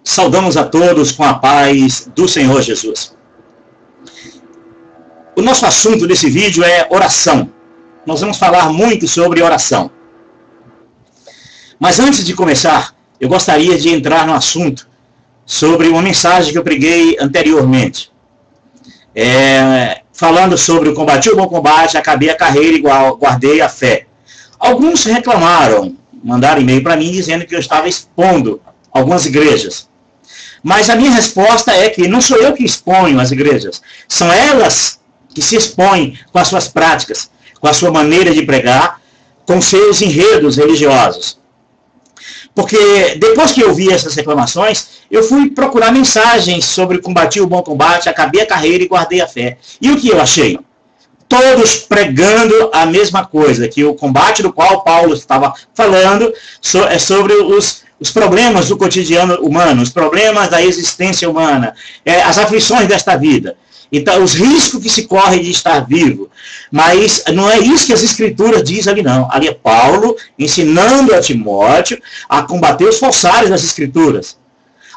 Saudamos a todos com a paz do Senhor Jesus. O nosso assunto desse vídeo é oração. Nós vamos falar muito sobre oração. Mas antes de começar, eu gostaria de entrar no assunto sobre uma mensagem que eu preguei anteriormente. Falando sobre combati o bom combate, acabei a carreira e guardei a fé. Alguns reclamaram, mandaram e-mail para mim dizendo que eu estava expondo algumas igrejas. Mas a minha resposta é que não sou eu que exponho as igrejas. São elas que se expõem com as suas práticas, com a sua maneira de pregar, com seus enredos religiosos. Porque depois que eu vi essas reclamações, eu fui procurar mensagens sobre combati o bom combate, acabei a carreira e guardei a fé. E o que eu achei? Todos pregando a mesma coisa, que o combate do qual Paulo estava falando é sobre os problemas do cotidiano humano, os problemas da existência humana, as aflições desta vida. Então, os riscos que se corre de estar vivo. Mas não é isso que as escrituras dizem ali, não. Ali é Paulo ensinando a Timóteo a combater os falsários das escrituras.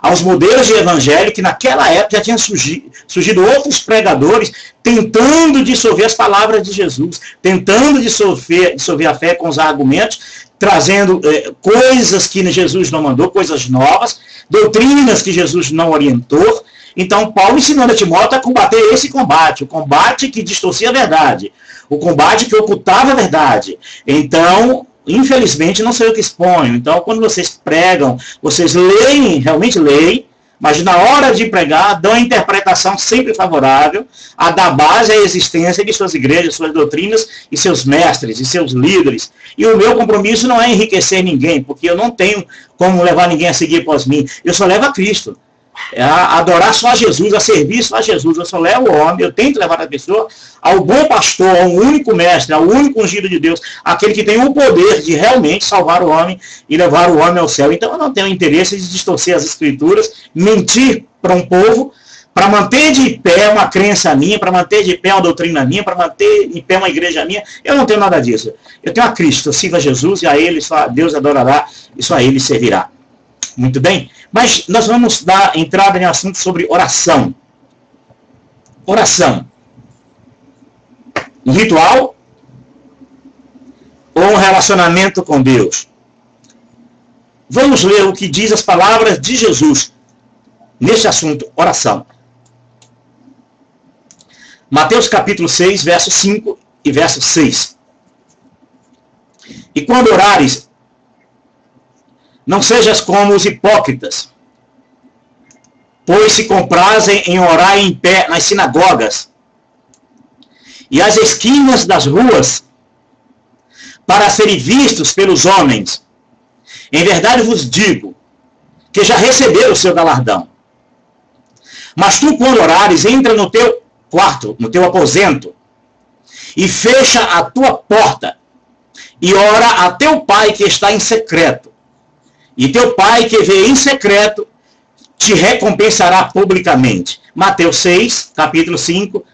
Aos modelos de evangelho que naquela época já tinham surgido outros pregadores tentando dissolver as palavras de Jesus, tentando dissolver a fé com os argumentos, trazendo coisas que Jesus não mandou, coisas novas, doutrinas que Jesus não orientou. Então, Paulo ensinando a Timóteo a combater esse combate, o combate que distorcia a verdade, o combate que ocultava a verdade. Então, infelizmente, não sou eu que exponho. Então, quando vocês pregam, vocês leem, realmente leem, mas na hora de pregar, dão a interpretação sempre favorável a dar base à existência de suas igrejas, suas doutrinas e seus mestres e seus líderes. E o meu compromisso não é enriquecer ninguém, porque eu não tenho como levar ninguém a seguir após mim. Eu só levo a Cristo. A adorar só a Jesus, a servir só a Jesus. Eu só levo o homem, eu tento levar a pessoa ao bom pastor, ao único mestre, ao único ungido de Deus, aquele que tem o poder de realmente salvar o homem e levar o homem ao céu. Então eu não tenho interesse de distorcer as escrituras, mentir para um povo, para manter de pé uma crença minha, para manter de pé uma doutrina minha, para manter de pé uma igreja minha. Eu não tenho nada disso. Eu tenho a Cristo, eu sigo a Jesus e a Ele só Deus adorará e só a Ele servirá. Muito bem? Mas nós vamos dar entrada em assunto sobre oração. Oração. Um ritual ou um relacionamento com Deus? Vamos ler o que diz as palavras de Jesus neste assunto, oração. Mateus capítulo 6, verso 5 e verso 6. E quando orares, não sejas como os hipócritas, pois se comprazem em orar em pé nas sinagogas e às esquinas das ruas, para serem vistos pelos homens. Em verdade vos digo, que já receberam o seu galardão. Mas tu, quando orares, entra no teu quarto, no teu aposento, e fecha a tua porta, e ora a teu pai que está em secreto. E teu pai que vê em secreto te recompensará publicamente. Mateus 6, capítulo 5,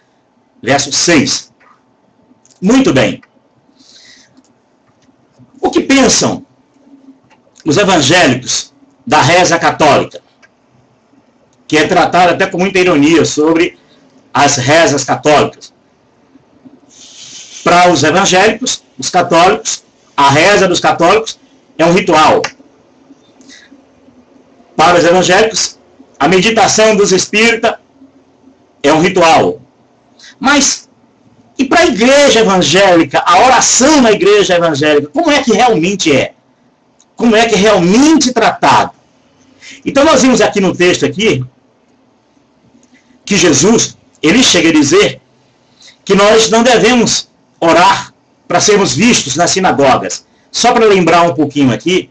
verso 6. Muito bem. O que pensam os evangélicos da reza católica? Que é tratado até com muita ironia sobre as rezas católicas. Para os evangélicos, os católicos, a reza dos católicos é um ritual. Para os evangélicos, a meditação dos espíritas é um ritual. Mas, e para a igreja evangélica, a oração na igreja evangélica, como é que realmente é? Como é que é realmente tratado? Então nós vimos aqui no texto aqui, que Jesus, ele chega a dizer que nós não devemos orar para sermos vistos nas sinagogas. Só para lembrar um pouquinho aqui,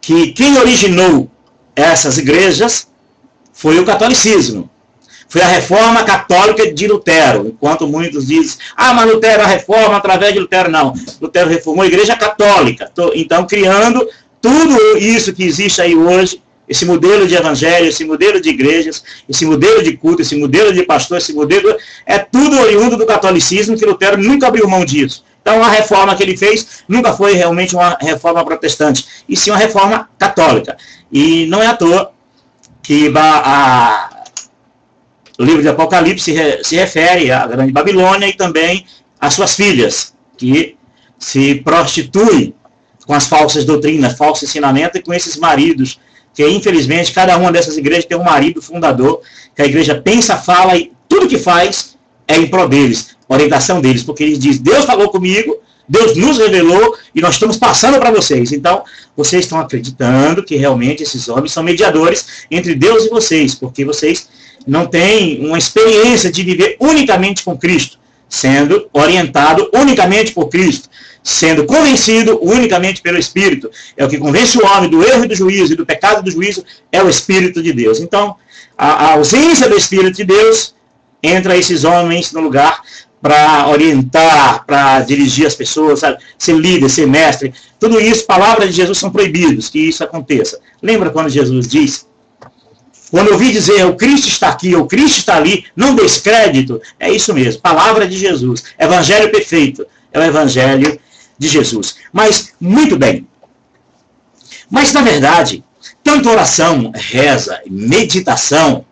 que quem originou essas igrejas foi o catolicismo. Foi a reforma católica de Lutero. Enquanto muitos dizem, mas Lutero, a reforma através de Lutero. Não, Lutero reformou a igreja católica. Então, criando tudo isso que existe aí hoje, esse modelo de evangelho, esse modelo de igrejas, esse modelo de culto, esse modelo de pastor, esse modelo, é tudo oriundo do catolicismo, que Lutero nunca abriu mão disso. Então, a reforma que ele fez nunca foi realmente uma reforma protestante, e sim uma reforma católica. E não é à toa que o livro de Apocalipse se refere à grande Babilônia e também às suas filhas, que se prostituem com as falsas doutrinas, falso ensinamento, e com esses maridos, que infelizmente cada uma dessas igrejas tem um marido fundador, que a igreja pensa, fala e tudo que faz é em prol deles, orientação deles, porque eles dizem, Deus falou comigo, Deus nos revelou e nós estamos passando para vocês. Então, vocês estão acreditando que realmente esses homens são mediadores entre Deus e vocês, porque vocês não têm uma experiência de viver unicamente com Cristo, sendo orientado unicamente por Cristo, sendo convencido unicamente pelo Espírito. É o que convence o homem do erro e do juízo, e do pecado e do juízo, é o Espírito de Deus. Então, a ausência do Espírito de Deus entra esses homens no lugar para orientar, para dirigir as pessoas, sabe? Ser líder, ser mestre. Tudo isso, palavras de Jesus são proibidos que isso aconteça. Lembra quando Jesus diz, quando eu ouvi dizer, o Cristo está aqui, o Cristo está ali, não descrédito? É isso mesmo, palavra de Jesus, evangelho perfeito, é o evangelho de Jesus. Mas, muito bem. Mas, na verdade, tanto oração, reza, meditação,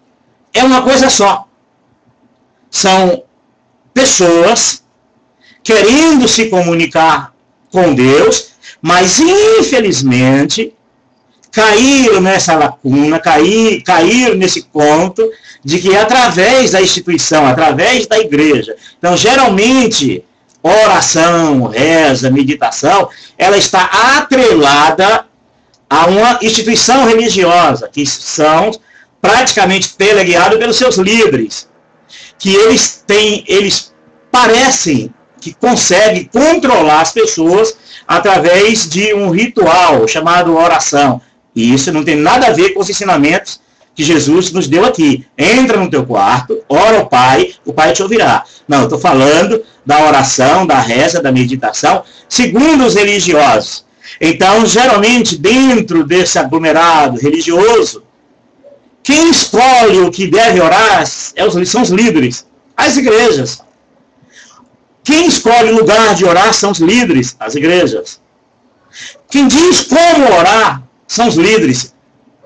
é uma coisa só. São pessoas querendo se comunicar com Deus, mas, infelizmente, caíram nessa lacuna, caíram nesse conto de que através da instituição, através da igreja. Então, geralmente, oração, reza, meditação, ela está atrelada a uma instituição religiosa, que são praticamente teleguiados pelos seus líderes, que eles parecem que conseguem controlar as pessoas através de um ritual chamado oração. E isso não tem nada a ver com os ensinamentos que Jesus nos deu aqui. Entra no teu quarto, ora ao Pai, o Pai te ouvirá. Não, eu estou falando da oração, da reza, da meditação, segundo os religiosos. Então, geralmente, dentro desse aglomerado religioso, quem escolhe o que deve orar são os líderes, as igrejas. Quem escolhe o lugar de orar são os líderes, as igrejas. Quem diz como orar são os líderes,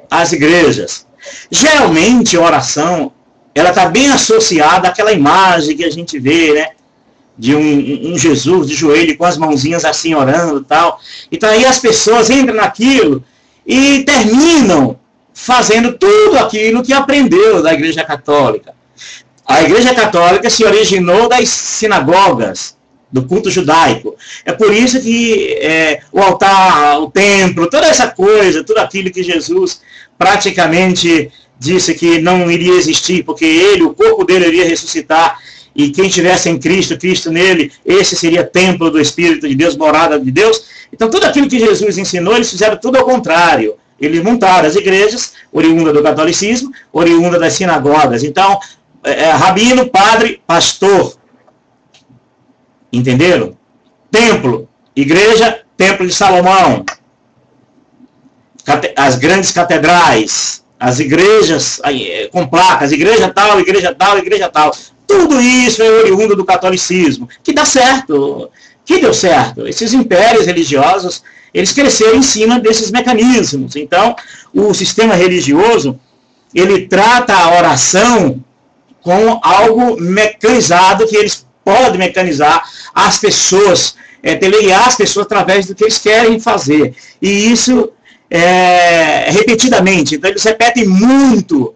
as igrejas. Geralmente, a oração, ela está bem associada àquela imagem que a gente vê, né? De um Jesus de joelho com as mãozinhas assim orando e tal. Então aí as pessoas entram naquilo e terminam fazendo tudo aquilo que aprendeu da Igreja Católica. A Igreja Católica se originou das sinagogas, do culto judaico. É por isso que o altar, o templo, toda essa coisa, tudo aquilo que Jesus praticamente disse que não iria existir, porque o corpo dele iria ressuscitar, e quem estivesse em Cristo, Cristo nele, esse seria templo do Espírito de Deus, morada de Deus. Então tudo aquilo que Jesus ensinou, eles fizeram tudo ao contrário. Eles montaram as igrejas, oriunda do catolicismo, oriunda das sinagogas. Então, rabino, padre, pastor. Entenderam? Templo, igreja, templo de Salomão. As grandes catedrais, as igrejas com placas, igreja tal, igreja tal, igreja tal. Tudo isso é oriundo do catolicismo, que dá certo, que deu certo. Esses impérios religiosos, eles cresceram em cima desses mecanismos. Então, o sistema religioso, ele trata a oração com algo mecanizado, que eles podem mecanizar as pessoas, teleguiar as pessoas através do que eles querem fazer. E isso repetidamente. Então, eles repetem muito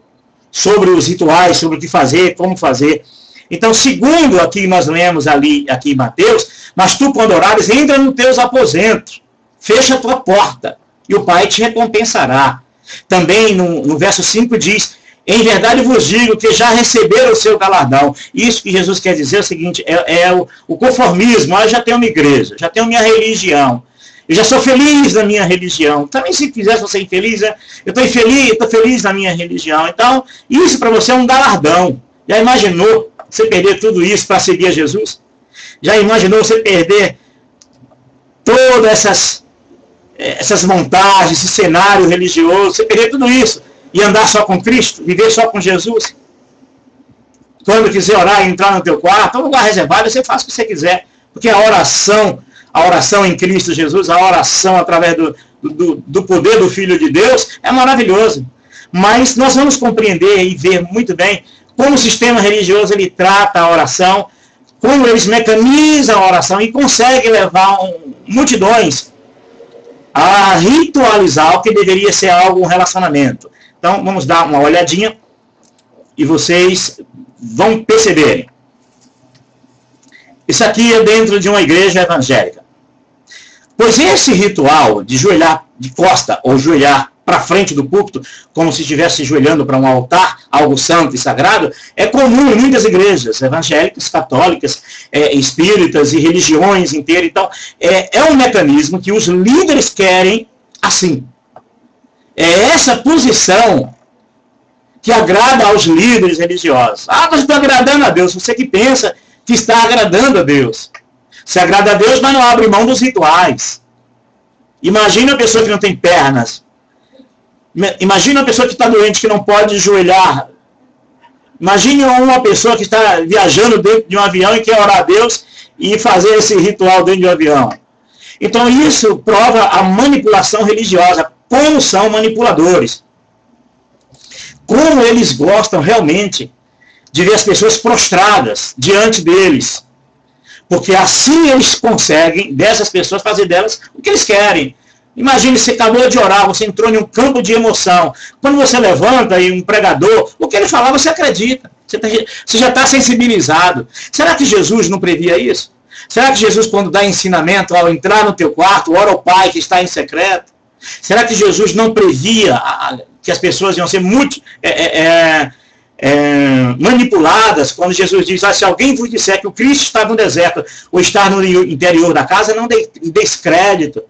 sobre os rituais, sobre o que fazer, como fazer. Então, segundo aqui nós lemos aqui em Mateus, mas tu, quando orares, entra nos teus aposentos, fecha a tua porta, e o Pai te recompensará. Também no verso 5 diz, em verdade vos digo que já receberam o seu galardão. Isso que Jesus quer dizer é o seguinte, o conformismo. Eu já tenho uma igreja, já tenho minha religião, eu já sou feliz na minha religião. Também se quiser você infeliz, eu estou feliz na minha religião. Então, isso para você é um galardão. Já imaginou você perder tudo isso para seguir a Jesus? Já imaginou você perder todas essas montagens, esse cenário religioso, você perder tudo isso e andar só com Cristo, viver só com Jesus? Quando quiser orar e entrar no teu quarto, um lugar reservado, você faz o que você quiser, Porque a oração em Cristo Jesus, a oração através do poder do Filho de Deus, é maravilhoso. Mas nós vamos compreender e ver muito bem como o sistema religioso ele trata a oração, como eles mecanizam a oração e conseguem levar multidões a ritualizar o que deveria ser algo, um relacionamento. Então, vamos dar uma olhadinha e vocês vão perceberem. Isso aqui é dentro de uma igreja evangélica. Pois esse ritual de joelhar de costa ou joelhar para frente do púlpito, como se estivesse joelhando para um altar, algo santo e sagrado, é comum em muitas igrejas evangélicas, católicas, espíritas e religiões inteiras. Então, é um mecanismo que os líderes querem assim. É essa posição que agrada aos líderes religiosos. Ah, mas estou agradando a Deus. Você que pensa que está agradando a Deus. Se agrada a Deus, mas não abre mão dos rituais. Imagina uma pessoa que não tem pernas. Imagina uma pessoa que está doente, que não pode ajoelhar. Imagine uma pessoa que está viajando dentro de um avião e quer orar a Deus e fazer esse ritual dentro de um avião. Então isso prova a manipulação religiosa. Como são manipuladores. Como eles gostam realmente de ver as pessoas prostradas diante deles. Porque assim eles conseguem, dessas pessoas, fazer delas o que eles querem. Imagine, você acabou de orar, você entrou em um campo de emoção. Quando você levanta e um pregador, o que ele falar você acredita. Você já está sensibilizado. Será que Jesus não previa isso? Será que Jesus, quando dá ensinamento, ao entrar no teu quarto, ora ao Pai que está em secreto? Será que Jesus não previa que as pessoas iam ser muito manipuladas quando Jesus diz, se alguém vos disser que o Cristo está no deserto ou está no interior da casa, não descrédito.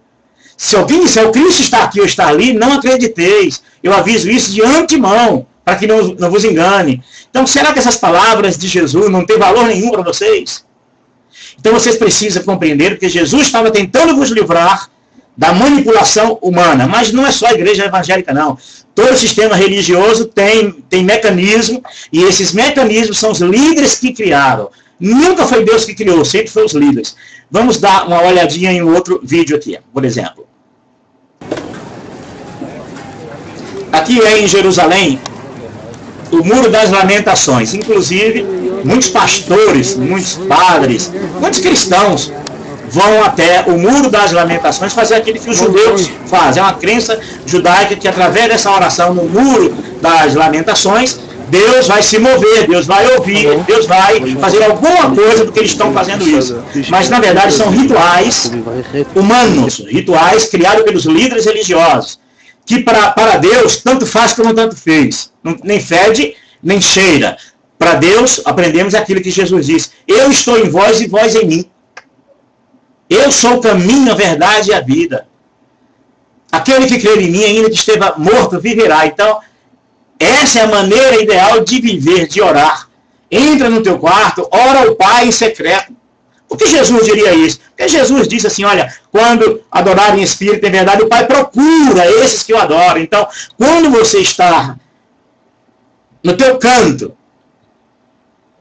Se alguém disser o Cristo está aqui ou está ali, não acrediteis. Eu aviso isso de antemão, para que não vos engane. Então, será que essas palavras de Jesus não têm valor nenhum para vocês? Então, vocês precisam compreender que Jesus estava tentando vos livrar da manipulação humana. Mas não é só a igreja evangélica, não. Todo sistema religioso tem mecanismo, e esses mecanismos são os líderes que criaram. Nunca foi Deus que criou, sempre foi os líderes. Vamos dar uma olhadinha em um outro vídeo aqui, por exemplo. Aqui é em Jerusalém, o Muro das Lamentações. Inclusive, muitos pastores, muitos padres, muitos cristãos vão até o Muro das Lamentações fazer aquilo que os judeus fazem. É uma crença judaica que através dessa oração no Muro das Lamentações, Deus vai se mover, Deus vai ouvir, Deus vai fazer alguma coisa porque eles estão fazendo isso. Mas, na verdade, são rituais humanos, rituais criados pelos líderes religiosos, que para Deus tanto faz como tanto fez. Nem fede, nem cheira. Para Deus, aprendemos aquilo que Jesus disse. Eu estou em vós e vós em mim. Eu sou o caminho, a verdade e a vida. Aquele que crer em mim, ainda que esteja morto, viverá. Então, essa é a maneira ideal de viver, de orar. Entra no teu quarto, ora ao Pai em secreto. Por que Jesus diria isso? Porque Jesus disse assim, olha, quando adorarem em espírito e em verdade, o Pai procura esses que o adoram. Então, quando você está no teu canto,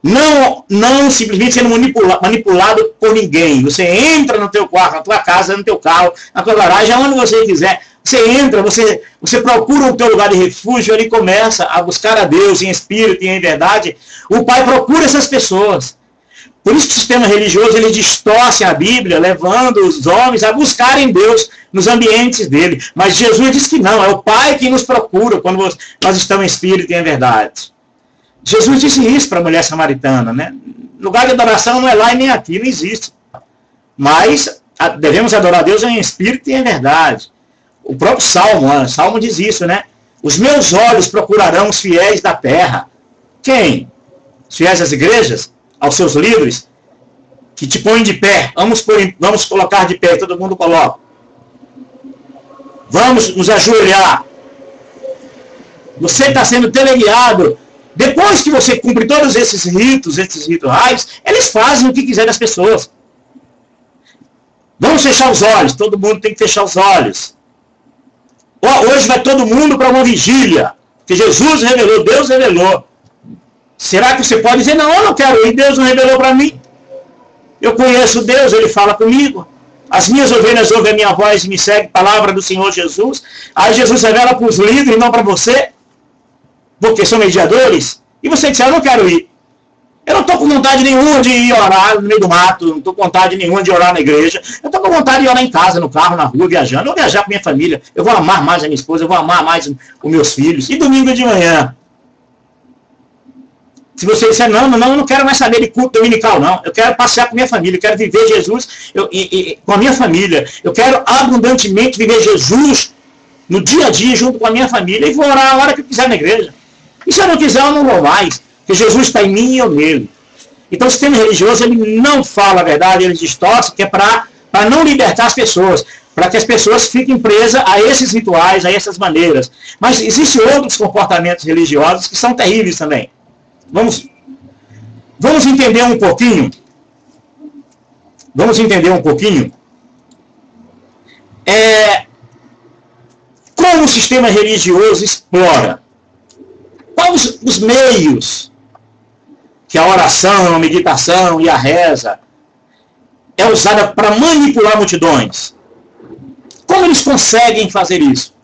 não simplesmente sendo manipulado por ninguém. Você entra no teu quarto, na tua casa, no teu carro, na tua garagem, aonde você quiser. Você entra, você procura o teu lugar de refúgio, ele começa a buscar a Deus em espírito e em verdade. O Pai procura essas pessoas. Por isso que o sistema religioso, ele distorce a Bíblia, levando os homens a buscarem Deus nos ambientes dele. Mas Jesus diz que não, é o Pai que nos procura quando nós estamos em espírito e em verdade. Jesus disse isso para a mulher samaritana, né? Lugar de adoração não é lá e nem aqui, não existe. Mas devemos adorar a Deus em espírito e em verdade. O próprio Salmo diz isso, né? Os meus olhos procurarão os fiéis da terra. Quem? Os fiéis das igrejas? Aos seus líderes? Que te põem de pé. Vamos colocar de pé, todo mundo coloca. Vamos nos ajoelhar. Você está sendo teleguiado. Depois que você cumpre todos esses ritos, esses rituais, eles fazem o que quiser das pessoas. Vamos fechar os olhos. Todo mundo tem que fechar os olhos. Hoje vai todo mundo para uma vigília. Que Jesus revelou, Deus revelou. Será que você pode dizer, não, eu não quero ir, Deus não revelou para mim? Eu conheço Deus, Ele fala comigo. As minhas ovelhas ouvem a minha voz e me seguem, palavra do Senhor Jesus. Aí Jesus revela para os líderes, não para você, porque são mediadores. E você diz, eu não quero ir. Eu não estou com vontade nenhuma de ir orar no meio do mato, não estou com vontade nenhuma de orar na igreja. Eu estou com vontade de orar em casa, no carro, na rua, viajando. Eu vou viajar com minha família. Eu vou amar mais a minha esposa, eu vou amar mais os meus filhos. E domingo de manhã? Se você disser, não, eu não quero mais saber de culto dominical, não. Eu quero passear com minha família, eu quero viver Jesus com a minha família. Eu quero abundantemente viver Jesus no dia a dia junto com a minha família. E vou orar a hora que eu quiser na igreja. E se eu não quiser, eu não vou mais. Porque Jesus está em mim e eu nele. Então o sistema religioso, ele não fala a verdade, ele distorce, que é para não libertar as pessoas. Para que as pessoas fiquem presas a esses rituais, a essas maneiras. Mas existem outros comportamentos religiosos que são terríveis também. Vamos entender um pouquinho. Vamos entender um pouquinho. Como o sistema religioso explora. Quais os meios que a oração, a meditação e a reza é usada para manipular multidões? Como eles conseguem fazer isso?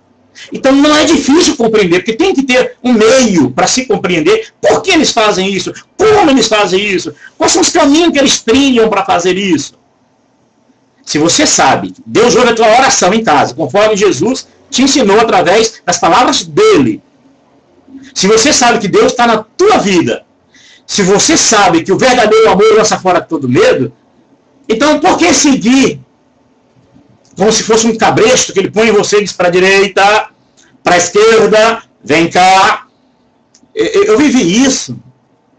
Então não é difícil compreender, porque tem que ter um meio para se compreender por que eles fazem isso, como eles fazem isso, quais são os caminhos que eles trilham para fazer isso. Se você sabe, Deus ouve a tua oração em casa, conforme Jesus te ensinou através das palavras dele. Se você sabe que Deus está na tua vida, se você sabe que o verdadeiro amor lança fora todo medo, então por que seguir como se fosse um cabresto que ele põe vocês para a direita, para a esquerda, vem cá. Eu vivi isso.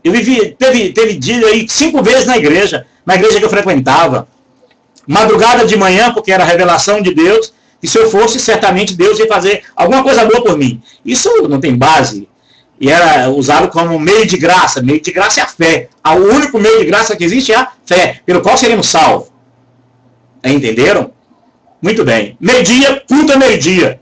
Teve dia aí 5 vezes na igreja que eu frequentava. Madrugada de manhã, porque era a revelação de Deus, e se eu fosse, certamente Deus ia fazer alguma coisa boa por mim. Isso não tem base. E era usado como meio de graça. Meio de graça é a fé. O único meio de graça que existe é a fé, pelo qual seremos salvos. Entenderam? Muito bem. Meio-dia, culto é meio-dia.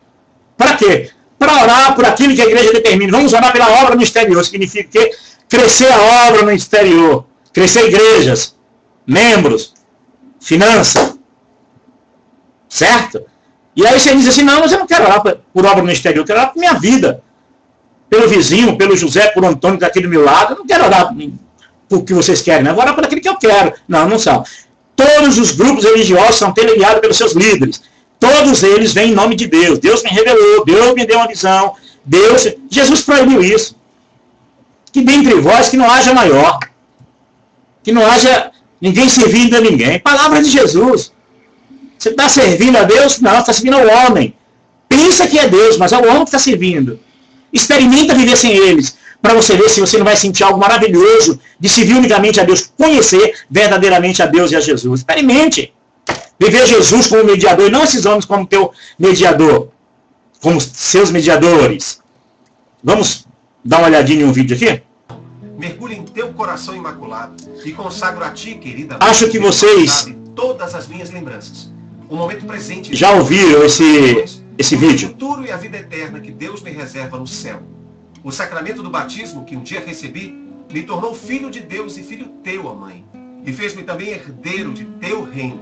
Para quê? Para orar por aquilo que a igreja determina. Vamos orar pela obra no exterior. Significa que crescer a obra no exterior. Crescer igrejas, membros, finança. Certo? E aí você diz assim, não, mas eu não quero orar por obra no exterior. Eu quero orar por minha vida. Pelo vizinho, pelo José, por Antônio que está aqui do meu lado. Eu não quero orar por o que vocês querem. Não. Eu vou orar por aquilo que eu quero. Não, não são. Todos os grupos religiosos são teleguiados pelos seus líderes. Todos eles vêm em nome de Deus. Deus me revelou, Deus me deu uma visão. Jesus proibiu isso. Que dentre vós que não haja maior. Que não haja ninguém servindo a ninguém. Palavra de Jesus. Você está servindo a Deus? Não, você está servindo ao homem. Pensa que é Deus, mas é o homem que está servindo. Experimenta viver sem eles. Para você ver se você não vai sentir algo maravilhoso de servir unicamente a Deus, conhecer verdadeiramente a Deus e a Jesus. Experimente. Viver Jesus como mediador, e não esses homens como teu mediador, como seus mediadores. Vamos dar uma olhadinha em um vídeo aqui? Mergulhe em teu coração imaculado e consagro a ti, querida. Acho que vocês todas as minhas lembranças. O momento presente. Já ouviram esse vídeo? O futuro e a vida eterna que Deus me reserva no céu. O sacramento do batismo que um dia recebi me tornou filho de Deus e filho teu, ó Mãe, e fez-me também herdeiro de teu reino.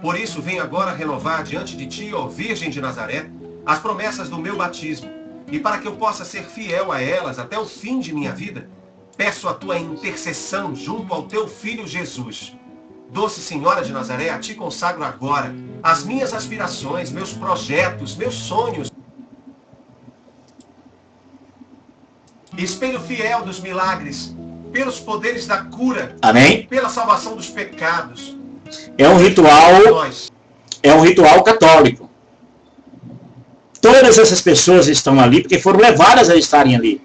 Por isso venho agora renovar diante de ti, ó Virgem de Nazaré, as promessas do meu batismo, e para que eu possa ser fiel a elas até o fim de minha vida, peço a tua intercessão junto ao teu Filho Jesus. Doce Senhora de Nazaré, a ti consagro agora as minhas aspirações, meus projetos, meus sonhos. Espelho fiel dos milagres, pelos poderes da cura, amém? Pela salvação dos pecados. É um ritual católico. Todas essas pessoas estão ali porque foram levadas a estarem ali,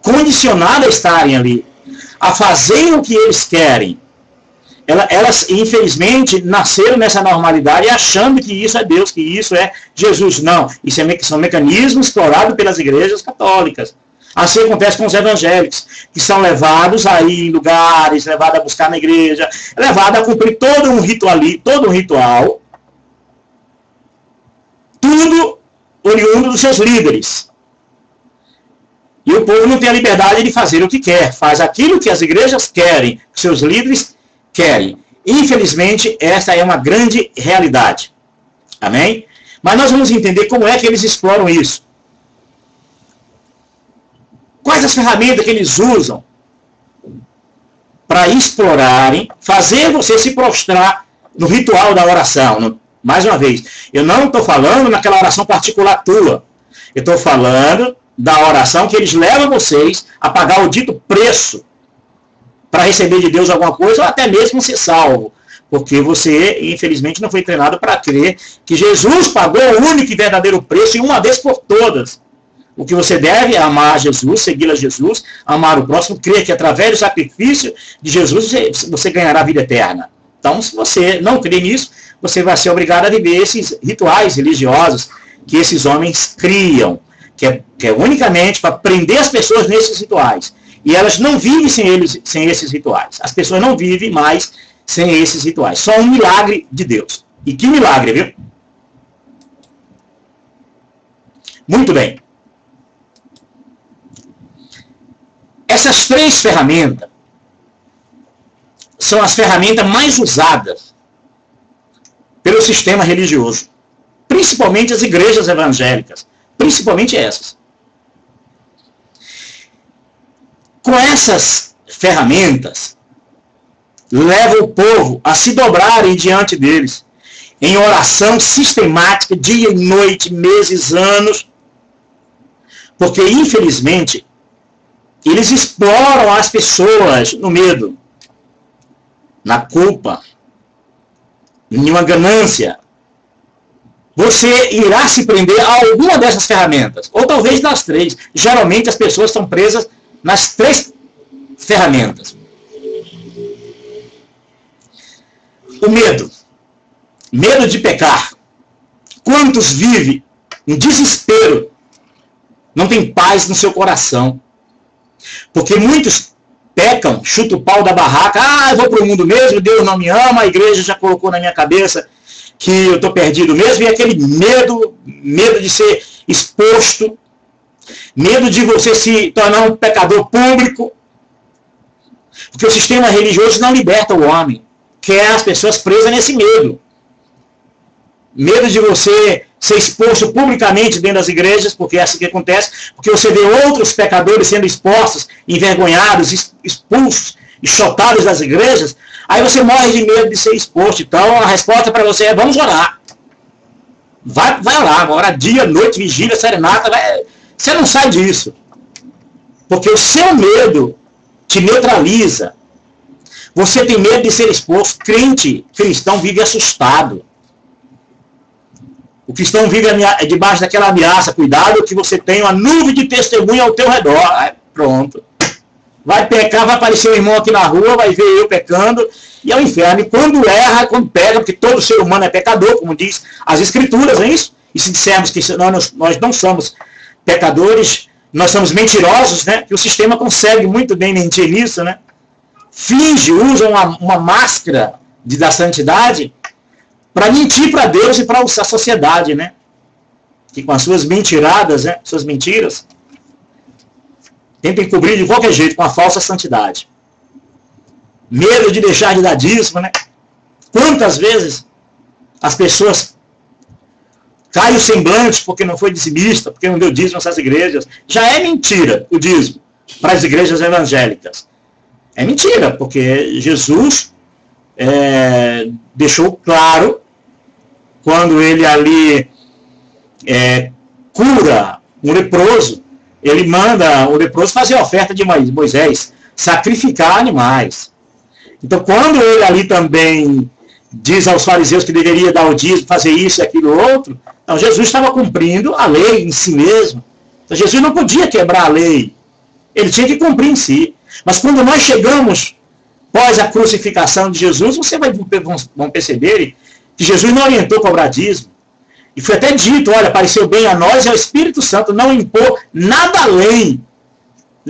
condicionadas a estarem ali, a fazerem o que eles querem. Elas, infelizmente, nasceram nessa normalidade achando que isso é Deus, que isso é Jesus. Não, isso são mecanismos explorados pelas igrejas católicas. Assim acontece com os evangélicos, que são levados a ir em lugares, levados a buscar na igreja, levados a cumprir todo um ritual, tudo oriundo dos seus líderes. E o povo não tem a liberdade de fazer o que quer, faz aquilo que as igrejas querem, que seus líderes querem. Infelizmente, essa é uma grande realidade. Amém? Mas nós vamos entender como é que eles exploram isso. Quais as ferramentas que eles usam para explorarem, fazer você se prostrar no ritual da oração. Mais uma vez, eu não estou falando naquela oração particular tua. Eu estou falando da oração que eles levam vocês a pagar o dito preço para receber de Deus alguma coisa, ou até mesmo ser salvo. Porque você, infelizmente, não foi treinado para crer que Jesus pagou o único e verdadeiro preço e uma vez por todas. O que você deve é amar Jesus, seguir a Jesus, amar o próximo, crer que através do sacrifício de Jesus você ganhará a vida eterna. Então, se você não crê nisso, você vai ser obrigado a viver esses rituais religiosos que esses homens criam, que é unicamente para prender as pessoas nesses rituais. E elas não vivem sem esses rituais. As pessoas não vivem mais sem esses rituais. Só um milagre de Deus. E que milagre, viu? Muito bem. Essas três ferramentas são as ferramentas mais usadas pelo sistema religioso. Principalmente as igrejas evangélicas. Principalmente essas. Com essas ferramentas, leva o povo a se dobrarem diante deles, em oração sistemática, dia e noite, meses, anos, porque, infelizmente, eles exploram as pessoas no medo, na culpa, em uma ganância. Você irá se prender a alguma dessas ferramentas, ou talvez nas três. Geralmente as pessoas estão presas nas três ferramentas. O medo. Medo de pecar. Quantos vivem em desespero? Não tem paz no seu coração. Porque muitos pecam, chutam o pau da barraca. Ah, eu vou para o mundo mesmo, Deus não me ama, a igreja já colocou na minha cabeça que eu estou perdido mesmo. E aquele medo de ser exposto, medo de você se tornar um pecador público. Porque o sistema religioso não liberta o homem. Quer as pessoas presas nesse medo. Medo de você ser exposto publicamente dentro das igrejas, porque é assim que acontece, porque você vê outros pecadores sendo expostos, envergonhados, expulsos, enxotados das igrejas, aí você morre de medo de ser exposto. Então a resposta para você é: vamos orar. Vai orar, ora dia, noite, vigília, serenata, você não sai disso. Porque o seu medo te neutraliza. Você tem medo de ser exposto. Cristão vive assustado. O cristão vive debaixo daquela ameaça. Cuidado que você tem uma nuvem de testemunha ao teu redor. Aí, pronto. Vai pecar, vai aparecer um irmão aqui na rua, vai ver eu pecando, e é o inferno. E quando erra, quando pega, porque todo ser humano é pecador, como diz as Escrituras, não é isso? E se dissermos que nós não somos pecadores, nós somos mentirosos, né? Que o sistema consegue muito bem mentir nisso, né? Finge, usa uma máscara da santidade para mentir para Deus e para a sociedade, né? Que com as suas mentiradas, né? Suas mentiras, tentem cobrir de qualquer jeito com a falsa santidade. Medo de deixar de dar dízimo, né? Quantas vezes as pessoas caem o semblante porque não foi dizimista, porque não deu dízimo nessas igrejas. Já é mentira o dízimo para as igrejas evangélicas. É mentira, porque Jesus deixou claro, quando ele ali cura um leproso, ele manda o leproso fazer a oferta de Moisés, sacrificar animais. Então, quando ele ali também diz aos fariseus que deveria dar o dízimo, fazer isso e aquilo outro, então Jesus estava cumprindo a lei em si mesmo. Então, Jesus não podia quebrar a lei. Ele tinha que cumprir em si. Mas quando nós chegamos pós a crucificação de Jesus, vocês vão perceber que Jesus não orientou cobrar dízimo. E foi até dito, olha, pareceu bem a nós e ao Espírito Santo não impor nada além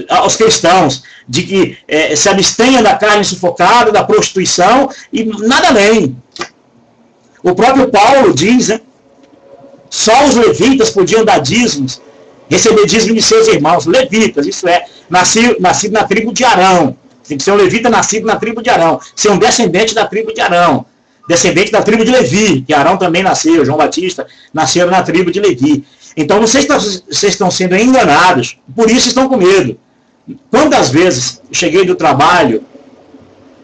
aos cristãos, de que se abstenha da carne sufocada, da prostituição, e nada além. O próprio Paulo diz, né, só os levitas podiam dar dízimos, receber dízimo de seus irmãos, levitas, isso é, nascido na tribo de Arão. Tem que ser um levita nascido na tribo de Arão. Ser um descendente da tribo de Arão. Descendente da tribo de Levi, que Arão também nasceu, João Batista nasceu na tribo de Levi. Então vocês estão sendo enganados, por isso estão com medo. Quantas vezes eu cheguei do trabalho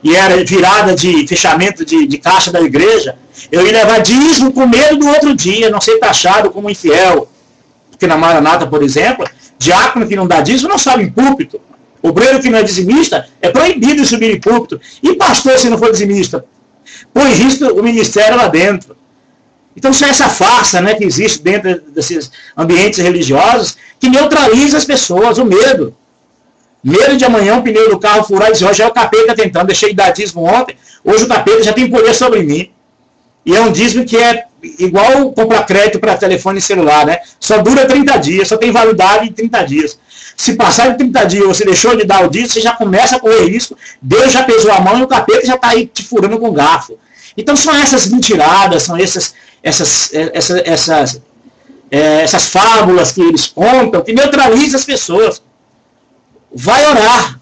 e era virada de fechamento de caixa da igreja, eu ia levar dízimo com medo do outro dia, não ser taxado como infiel. Porque na Maranata, por exemplo, diácono que não dá dízimo não sobe em púlpito. Obreiro que não é dizimista é proibido subir em púlpito. E pastor, se não for dizimista, põe em risco o ministério lá dentro. Então, só essa farsa, né, que existe dentro desses ambientes religiosos que neutraliza as pessoas, o medo. Medo de amanhã o pneu do carro furar e dizer, hoje é o capeta tentando, deixei de dar dízimo ontem, hoje o capeta já tem poder sobre mim. E é um dízimo que é igual comprar crédito para telefone e celular, né? Só dura 30 dias, só tem validade em 30 dias. Se passar de 30 dias você deixou de dar o dízimo, você já começa a correr risco, Deus já pesou a mão e o capeta já está aí te furando com garfo. Então são essas mentiradas, são essas fábulas que eles contam, que neutralizam as pessoas. Vai orar.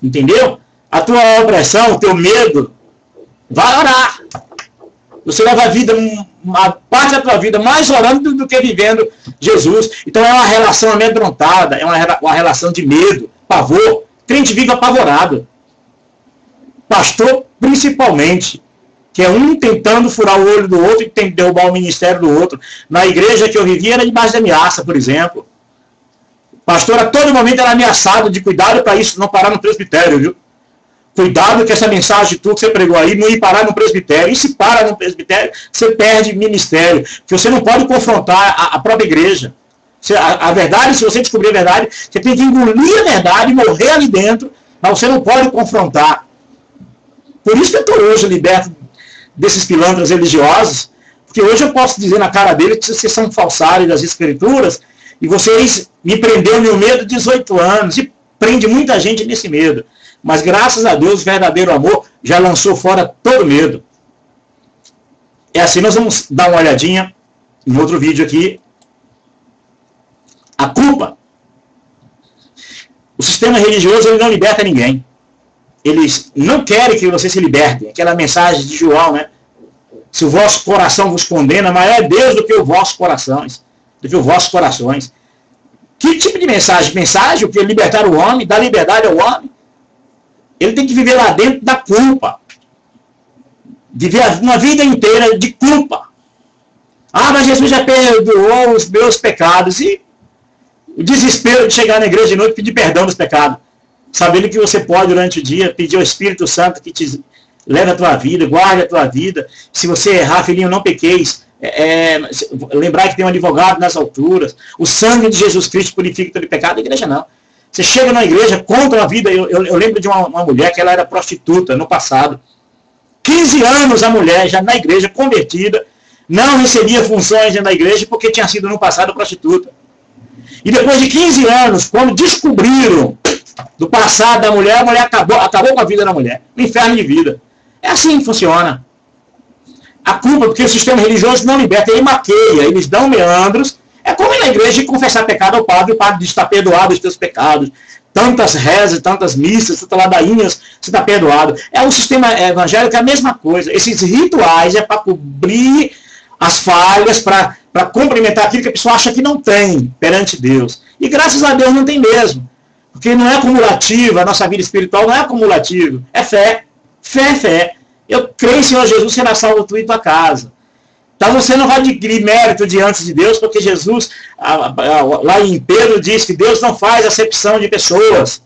Entendeu? A tua opressão, o teu medo, vai orar. Você leva a vida, a parte da tua vida mais orando do que vivendo Jesus. Então é uma relação amedrontada, é uma relação de medo, pavor. Crente vive apavorado. Pastor, principalmente, que é um tentando furar o olho do outro e tem que derrubar o ministério do outro. Na igreja que eu vivia era debaixo de ameaça, por exemplo. Pastor, a todo momento era ameaçado de cuidado para isso não parar no presbitério, viu? Cuidado que essa mensagem que você pregou aí não ir parar no presbitério. E se para no presbitério, você perde ministério. Porque você não pode confrontar a própria igreja. A verdade, se você descobrir a verdade, você tem que engolir a verdade e morrer ali dentro, mas você não pode confrontar. Por isso que eu estou hoje liberto desses pilantras religiosos, porque hoje eu posso dizer na cara deles que vocês são falsários das escrituras, e vocês me prenderam no medo de 18 anos, e prende muita gente nesse medo. Mas graças a Deus, o verdadeiro amor já lançou fora todo medo. É assim, nós vamos dar uma olhadinha em outro vídeo aqui. A culpa. O sistema religioso ele não liberta ninguém. Eles não querem que você se liberte. Aquela mensagem de João, né? Se o vosso coração vos condena, maior é Deus do que os vossos corações. Do que os vossos corações. Que tipo de mensagem? Mensagem que libertar o homem, dar liberdade ao homem. Ele tem que viver lá dentro da culpa. Viver uma vida inteira de culpa. Ah, mas Jesus já perdoou os meus pecados. E o desespero de chegar na igreja de noite e pedir perdão dos pecados. Sabendo que você pode, durante o dia, pedir ao Espírito Santo que te leve a tua vida, guarde a tua vida. Se você errar, filhinho, não pequeis. Lembrar que tem um advogado nas alturas. O sangue de Jesus Cristo purifica todo pecado. A igreja não. Você chega na igreja, conta a vida. Eu lembro de uma mulher que ela era prostituta no passado. 15 anos a mulher, já na igreja, convertida, não recebia funções na igreja porque tinha sido no passado prostituta. E depois de 15 anos, quando descobriram do passado da mulher, a mulher acabou com a vida da mulher. Um inferno de vida. É assim que funciona. A culpa, porque o sistema religioso não liberta, ele maqueia, eles dão meandros. É como ir na igreja e confessar pecado ao padre, e o padre diz, está perdoado os teus pecados. Tantas rezas, tantas missas, tantas ladainhas, você está perdoado. É o sistema evangélico, é a mesma coisa. Esses rituais é para cobrir as falhas, para complementar aquilo que a pessoa acha que não tem perante Deus. E graças a Deus não tem mesmo. Porque não é acumulativo, a nossa vida espiritual não é acumulativo. É fé. Fé é fé. Eu creio em Senhor Jesus, será salvo tu e tua casa. Então você não vai adquirir mérito diante de Deus, porque Jesus, lá em Pedro, diz que Deus não faz acepção de pessoas.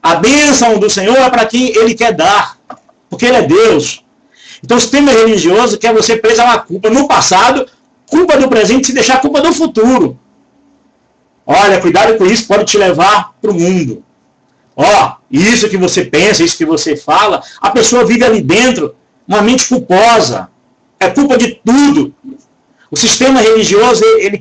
A bênção do Senhor é para quem Ele quer dar, porque Ele é Deus. Então o sistema religioso quer você preso a uma culpa no passado, culpa do presente, se deixar culpa do futuro. Olha, cuidado com isso, pode te levar para o mundo. Ó, isso que você pensa, isso que você fala, a pessoa vive ali dentro, uma mente culposa. É culpa de tudo. O sistema religioso, ele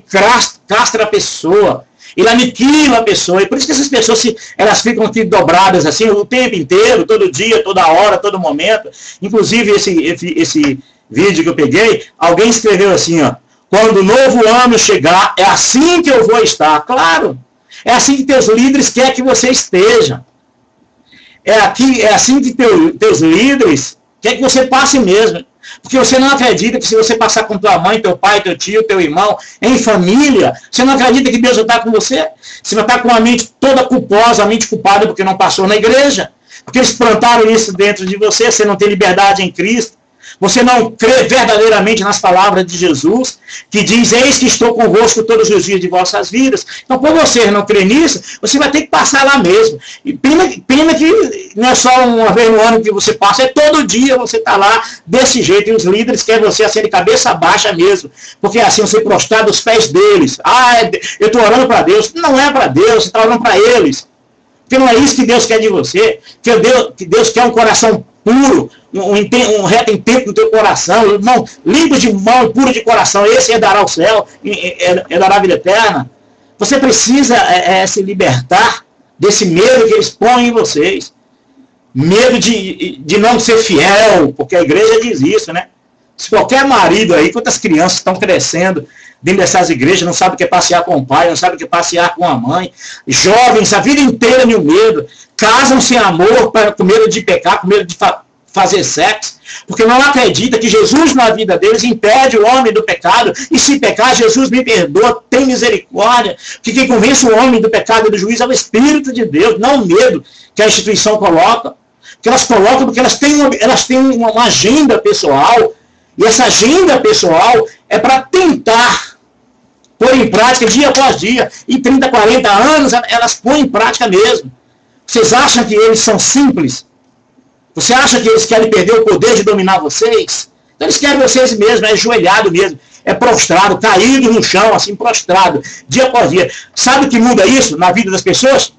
castra a pessoa. Ele aniquila a pessoa. E por isso que essas pessoas, elas ficam aqui dobradas assim, o tempo inteiro, todo dia, toda hora, todo momento. Inclusive, esse vídeo que eu peguei, alguém escreveu assim, ó. Quando o novo ano chegar, é assim que eu vou estar. Claro. É assim que teus líderes querem que você esteja. é assim que teus líderes quer que você passe mesmo. Porque você não acredita que se você passar com tua mãe, teu pai, teu tio, teu irmão, em família, você não acredita que Deus vai estar com você? Você vai estar com a mente toda culposa, a mente culpada porque não passou na igreja. Porque eles plantaram isso dentro de você, você não tem liberdade em Cristo. Você não crê verdadeiramente nas palavras de Jesus, que diz, eis que estou convosco todos os dias de vossas vidas. Então, por você não crer nisso, você vai ter que passar lá mesmo. E pena que não é só uma vez no ano que você passa, é todo dia você está lá desse jeito. E os líderes querem você assim de cabeça baixa mesmo. Porque assim você prostrar dos pés deles. Eu estou orando para Deus. Não é para Deus, você está orando para eles. Porque não é isso que Deus quer de você. Que Deus quer um coração puro, um reto intento no teu coração, irmão, limpo de mão e puro de coração. Esse herdará o céu, herdará a vida eterna. Você precisa se libertar desse medo que eles põem em vocês. Medo de não ser fiel, porque a igreja diz isso, né? Se qualquer marido aí, quantas crianças estão crescendo dentro dessas igrejas, não sabe o que é passear com o pai, não sabe o que é passear com a mãe, jovens, a vida inteira no medo, casam sem amor, com medo de pecar, com medo de fazer sexo, porque não acredita que Jesus na vida deles impede o homem do pecado, e se pecar, Jesus me perdoa, tem misericórdia, que quem convence o homem do pecado e do juízo é o Espírito de Deus, não o medo que a instituição coloca, que elas colocam porque elas têm uma agenda pessoal, e essa agenda pessoal é para tentar pôr em prática dia após dia. E 30, 40 anos elas põem em prática mesmo. Vocês acham que eles são simples? Você acha que eles querem perder o poder de dominar vocês? Então eles querem vocês mesmo, é ajoelhado mesmo, é prostrado, caído no chão, assim, prostrado, dia após dia. Sabe o que muda isso na vida das pessoas?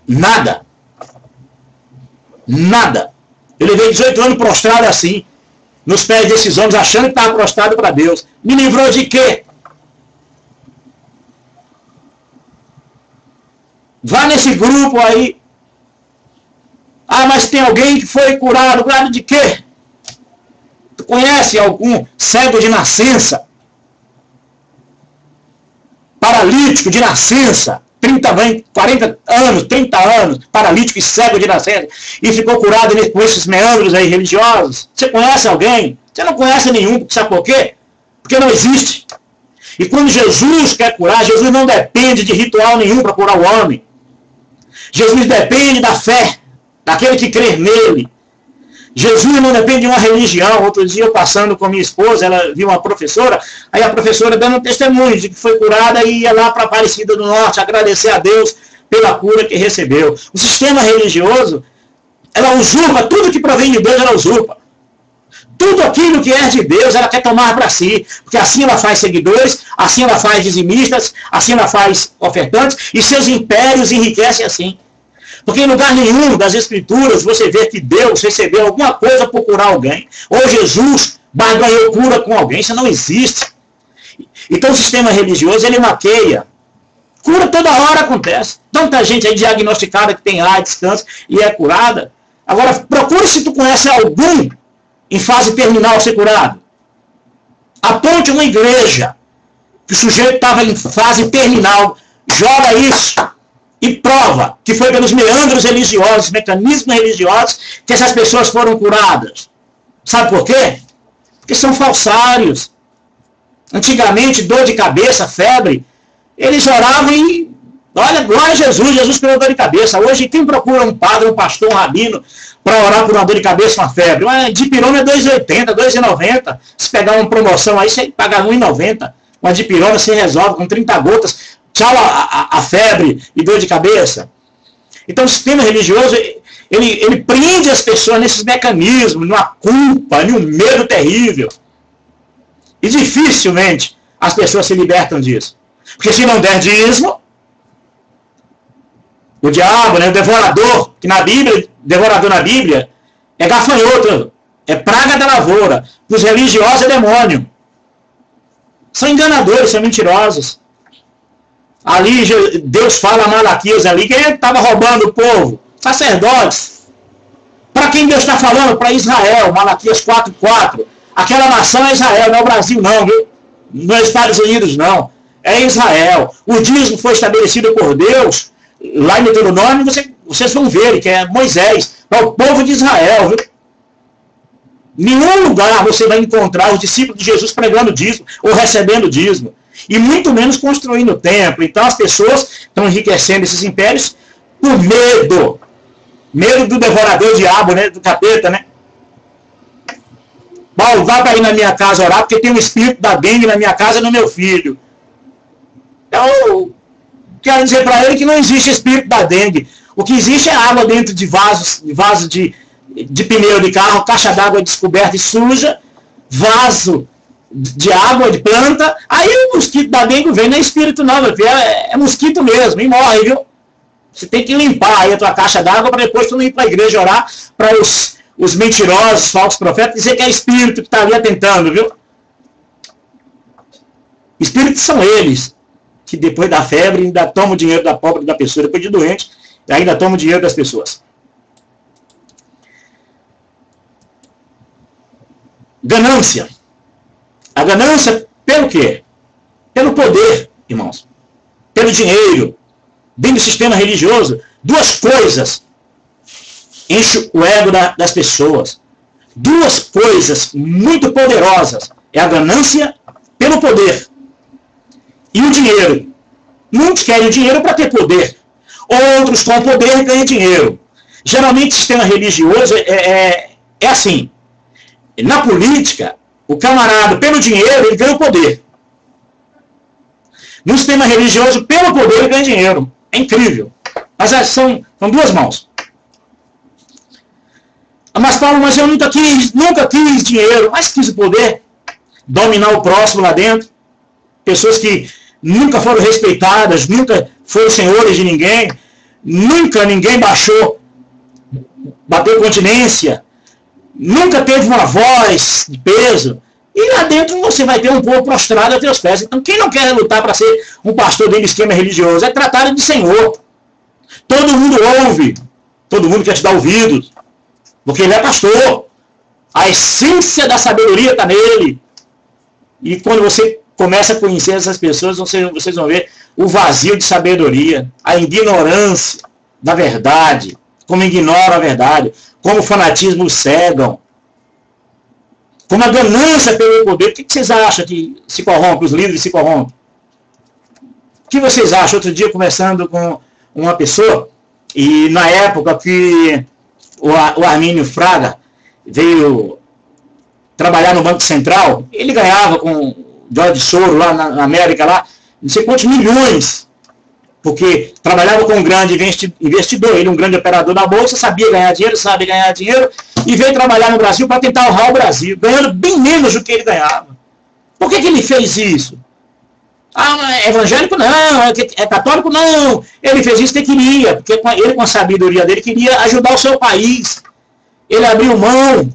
Nada. Nada. Eu levei 18 anos prostrado assim, nos pés desses homens, achando que estava prostrado para Deus. Me livrou de quê? Vá nesse grupo aí. Mas tem alguém que foi curado. Curado de quê? Tu conhece algum cego de nascença? Paralítico de nascença? 40 anos, 30 anos, paralítico e cego de nascença, e ficou curado com esses meandros aí religiosos. Você conhece alguém? Você não conhece nenhum, sabe por quê? Porque não existe. E quando Jesus quer curar, Jesus não depende de ritual nenhum para curar o homem. Jesus depende da fé, daquele que crê nele. Jesus não depende de uma religião. Outro dia, eu passando com minha esposa, ela viu uma professora, aí a professora dando um testemunho de que foi curada e ia lá para Aparecida do Norte agradecer a Deus pela cura que recebeu. O sistema religioso, ela usurpa, tudo que provém de Deus, ela usurpa. Tudo aquilo que é de Deus, ela quer tomar para si, porque assim ela faz seguidores, assim ela faz dizimistas, assim ela faz ofertantes, e seus impérios enriquecem assim. Porque em lugar nenhum das Escrituras você vê que Deus recebeu alguma coisa por curar alguém. Ou Jesus barganhou cura com alguém. Isso não existe. Então o sistema religioso, ele maqueia. Cura toda hora acontece. Tanta gente aí diagnosticada que tem AIDS, câncer e é curada. Agora, procure se tu conhece algum em fase terminal ser curado. Aponte uma igreja que o sujeito estava em fase terminal. Joga isso. E prova que foi pelos meandros religiosos, mecanismos religiosos, que essas pessoas foram curadas. Sabe por quê? Porque são falsários. Antigamente, dor de cabeça, febre, eles oravam e, olha, glória a Jesus, Jesus curou dor de cabeça. Hoje, quem procura um padre, um pastor, um rabino, para orar por uma dor de cabeça, uma febre? Uma dipirona é R$2,80, R$2,90. Se pegar uma promoção aí, você paga R$1,90. Uma dipirona se resolve com 30 gotas. Tchau a febre e dor de cabeça. Então o sistema religioso, ele prende as pessoas nesses mecanismos, numa culpa, num medo terrível. E dificilmente as pessoas se libertam disso. Porque se não der dízimo, o diabo, né, o devorador, que na Bíblia, devorador na Bíblia, é gafanhoto, é praga da lavoura. Os religiosos é demônio. São enganadores, são mentirosos. Ali Deus fala a Malaquias ali, quem estava roubando o povo? Sacerdotes. Para quem Deus está falando? Para Israel, Malaquias 4:4. Aquela nação é Israel, não é o Brasil não, viu? Não é Estados Unidos não. É Israel. O dízimo foi estabelecido por Deus, lá em Deuteronômio, vocês vão ver que é Moisés. para o povo de Israel, viu? Em nenhum lugar você vai encontrar os discípulos de Jesus pregando dízimo ou recebendo dízimo. E muito menos construindo o templo. Então as pessoas estão enriquecendo esses impérios por medo. Medo do devorador diabo, né? Do capeta, né? Paulo, vá para ir na minha casa orar, porque tem um espírito da dengue na minha casa e no meu filho. Eu quero dizer para ele que não existe espírito da dengue. O que existe é água dentro de vasos de pneu de carro, caixa d'água descoberta e suja, vaso de água, de planta. Aí o mosquito da dengue vem, não é espírito não, meu filho, é mosquito mesmo, e morre, viu? Você tem que limpar aí a tua caixa d'água para depois tu não ir para a igreja orar para os mentirosos, falsos profetas, dizer que é espírito que está ali atentando, viu? Espíritos são eles, que depois da febre ainda tomam o dinheiro da pobre da pessoa, depois de doente, ainda tomam o dinheiro das pessoas. Ganância. A ganância pelo quê? Pelo poder, irmãos. Pelo dinheiro. Dentro do sistema religioso, duas coisas enchem o ego das pessoas. Duas coisas muito poderosas. É a ganância pelo poder. E o dinheiro. Muitos querem o dinheiro para ter poder. Outros com poder ganham dinheiro. Geralmente o sistema religioso é assim. Na política, o camarada, pelo dinheiro, ele ganha o poder. No sistema religioso, pelo poder, ele ganha dinheiro. É incrível. Mas são duas mãos. Mas Paulo, mas eu nunca quis dinheiro. Mas quis o poder. Dominar o próximo lá dentro. Pessoas que nunca foram respeitadas, nunca foram senhores de ninguém. Nunca ninguém bateu continência. Nunca teve uma voz de peso. E lá dentro você vai ter um povo prostrado a teus pés. Então quem não quer lutar para ser um pastor dentro do esquema religioso é tratado de senhor. Todo mundo ouve. Todo mundo quer te dar ouvidos. Porque ele é pastor. A essência da sabedoria está nele. E quando você começa a conhecer essas pessoas, vocês vão ver o vazio de sabedoria. A ignorância da verdade. Como ignoram a verdade. Como o fanatismo os cegam. Como a ganância pelo poder. O que vocês acham que se corrompe? Os líderes se corrompem? O que vocês acham? Outro dia, conversando com uma pessoa, e na época que o Armínio Fraga veio trabalhar no Banco Central, ele ganhava com George Soros lá na América, lá, não sei quantos milhões, porque trabalhava com um grande investidor, ele um grande operador da Bolsa, sabia ganhar dinheiro, sabe ganhar dinheiro, e veio trabalhar no Brasil para tentar honrar o Brasil, ganhando bem menos do que ele ganhava. Por que ele fez isso? Ah, é evangélico? Não. É católico? Não. Ele fez isso porque queria, porque ele com a sabedoria dele queria ajudar o seu país. Ele abriu mão.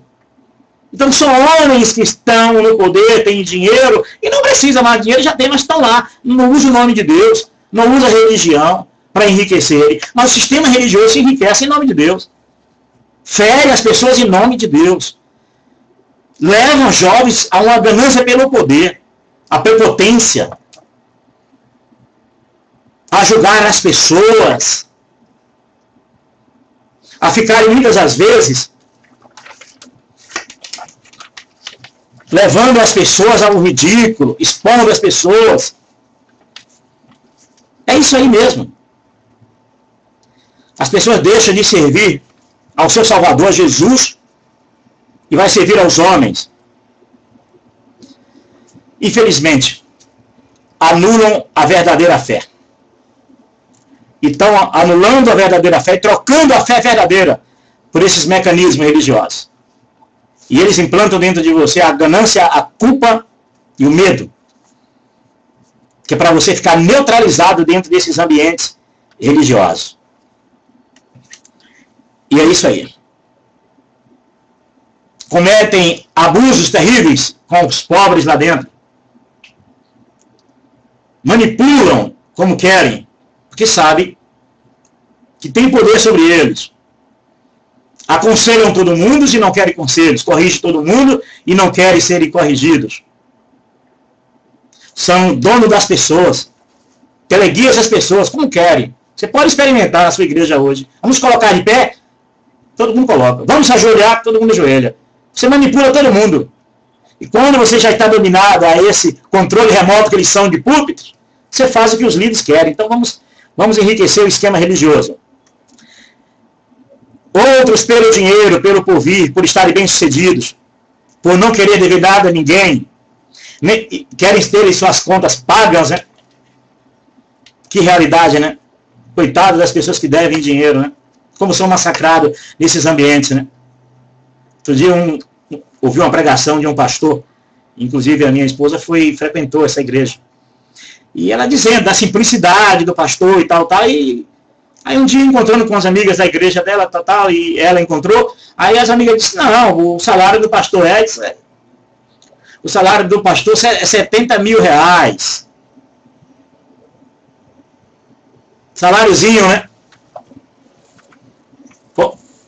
Então são homens que estão no poder, têm dinheiro, e não precisa mais de dinheiro, já tem, mas estão lá. Não usa o nome de Deus, não usa a religião para enriquecer. Mas o sistema religioso se enriquece em nome de Deus. Fere as pessoas em nome de Deus. Levam jovens a uma ganância pelo poder, a prepotência, a julgar as pessoas, a ficarem muitas das vezes levando as pessoas ao ridículo, expondo as pessoas. É isso aí mesmo. As pessoas deixam de servir ao seu Salvador Jesus e vai servir aos homens. Infelizmente, anulam a verdadeira fé. E estão anulando a verdadeira fé e trocando a fé verdadeira por esses mecanismos religiosos. E eles implantam dentro de você a ganância, a culpa e o medo. Que é para você ficar neutralizado dentro desses ambientes religiosos. E é isso aí. Cometem abusos terríveis com os pobres lá dentro. Manipulam como querem, porque sabem que tem poder sobre eles. Aconselham todo mundo e não querem conselhos. Corrigem todo mundo e não querem serem corrigidos. São donos das pessoas. Teleguiam as pessoas como querem. Você pode experimentar na sua igreja hoje. Vamos colocar de pé. Todo mundo coloca. Vamos se ajoelhar, todo mundo ajoelha. Você manipula todo mundo. E quando você já está dominado a esse controle remoto que eles são de púlpitos, você faz o que os líderes querem. Então vamos enriquecer o esquema religioso. Outros pelo dinheiro, pelo porvir, por estarem bem-sucedidos, por não querer dever nada a ninguém, querem ter suas contas pagas, né? Que realidade, né? Coitado das pessoas que devem dinheiro, né? Como são massacrados nesses ambientes, né? Outro dia ouvi uma pregação de um pastor, inclusive a minha esposa frequentou essa igreja. E ela dizendo da simplicidade do pastor e tal, e aí um dia encontrando com as amigas da igreja dela, tal, e ela encontrou, aí as amigas disseram, não, o salário do pastor é 70 mil reais. Saláriozinho, né?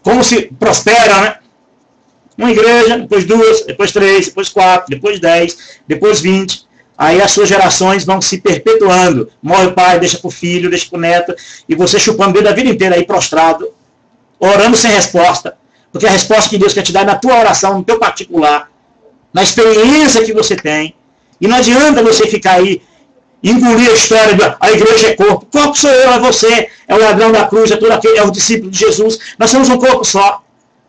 Como se prospera, né? Uma igreja, depois 2, depois 3, depois 4, depois 10, depois 20. Aí as suas gerações vão se perpetuando. Morre o pai, deixa para o filho, deixa para o neto, e você chupando o dedo a vida inteira aí prostrado, orando sem resposta. Porque a resposta que Deus quer te dar é na tua oração, no teu particular, na experiência que você tem. E não adianta você ficar aí, engolir a história de a igreja é corpo. Corpo sou eu, é você, é o ladrão da cruz, é todo aquele, é o discípulo de Jesus. Nós somos um corpo só.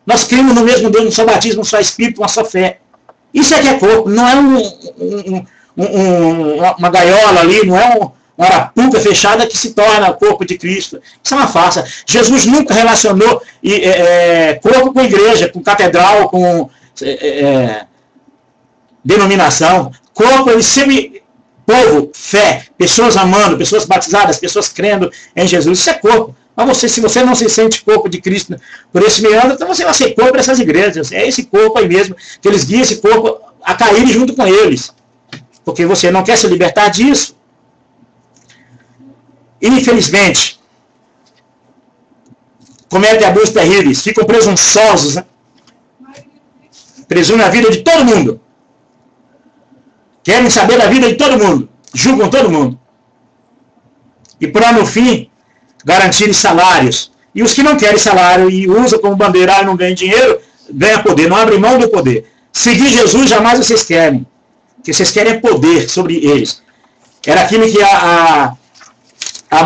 Nós cremos no mesmo Deus, um só batismo, um só Espírito, uma só fé. Isso é que é corpo, não é uma gaiola ali, não é uma arapuca fechada que se torna o corpo de Cristo. Isso é uma farsa. Jesus nunca relacionou corpo com igreja, com catedral, com denominação. Corpo, ele sempre... Povo, fé, pessoas amando, pessoas batizadas, pessoas crendo em Jesus. Isso é corpo. Mas se você não se sente corpo de Cristo por esse meandro, então você vai ser corpo dessas igrejas. É esse corpo aí mesmo, que eles guiam esse corpo a cair junto com eles. Porque você não quer se libertar disso. Infelizmente, cometem abusos terríveis, ficam presunçosos, né? Presumem a vida de todo mundo. Querem saber da vida de todo mundo. Julgam todo mundo. E para, no fim, garantirem salários. E os que não querem salário e usam como bandeira e não ganham dinheiro, ganham poder. Não abrem mão do poder. Seguir Jesus jamais vocês querem. O que vocês querem é poder sobre eles. Era aquilo que a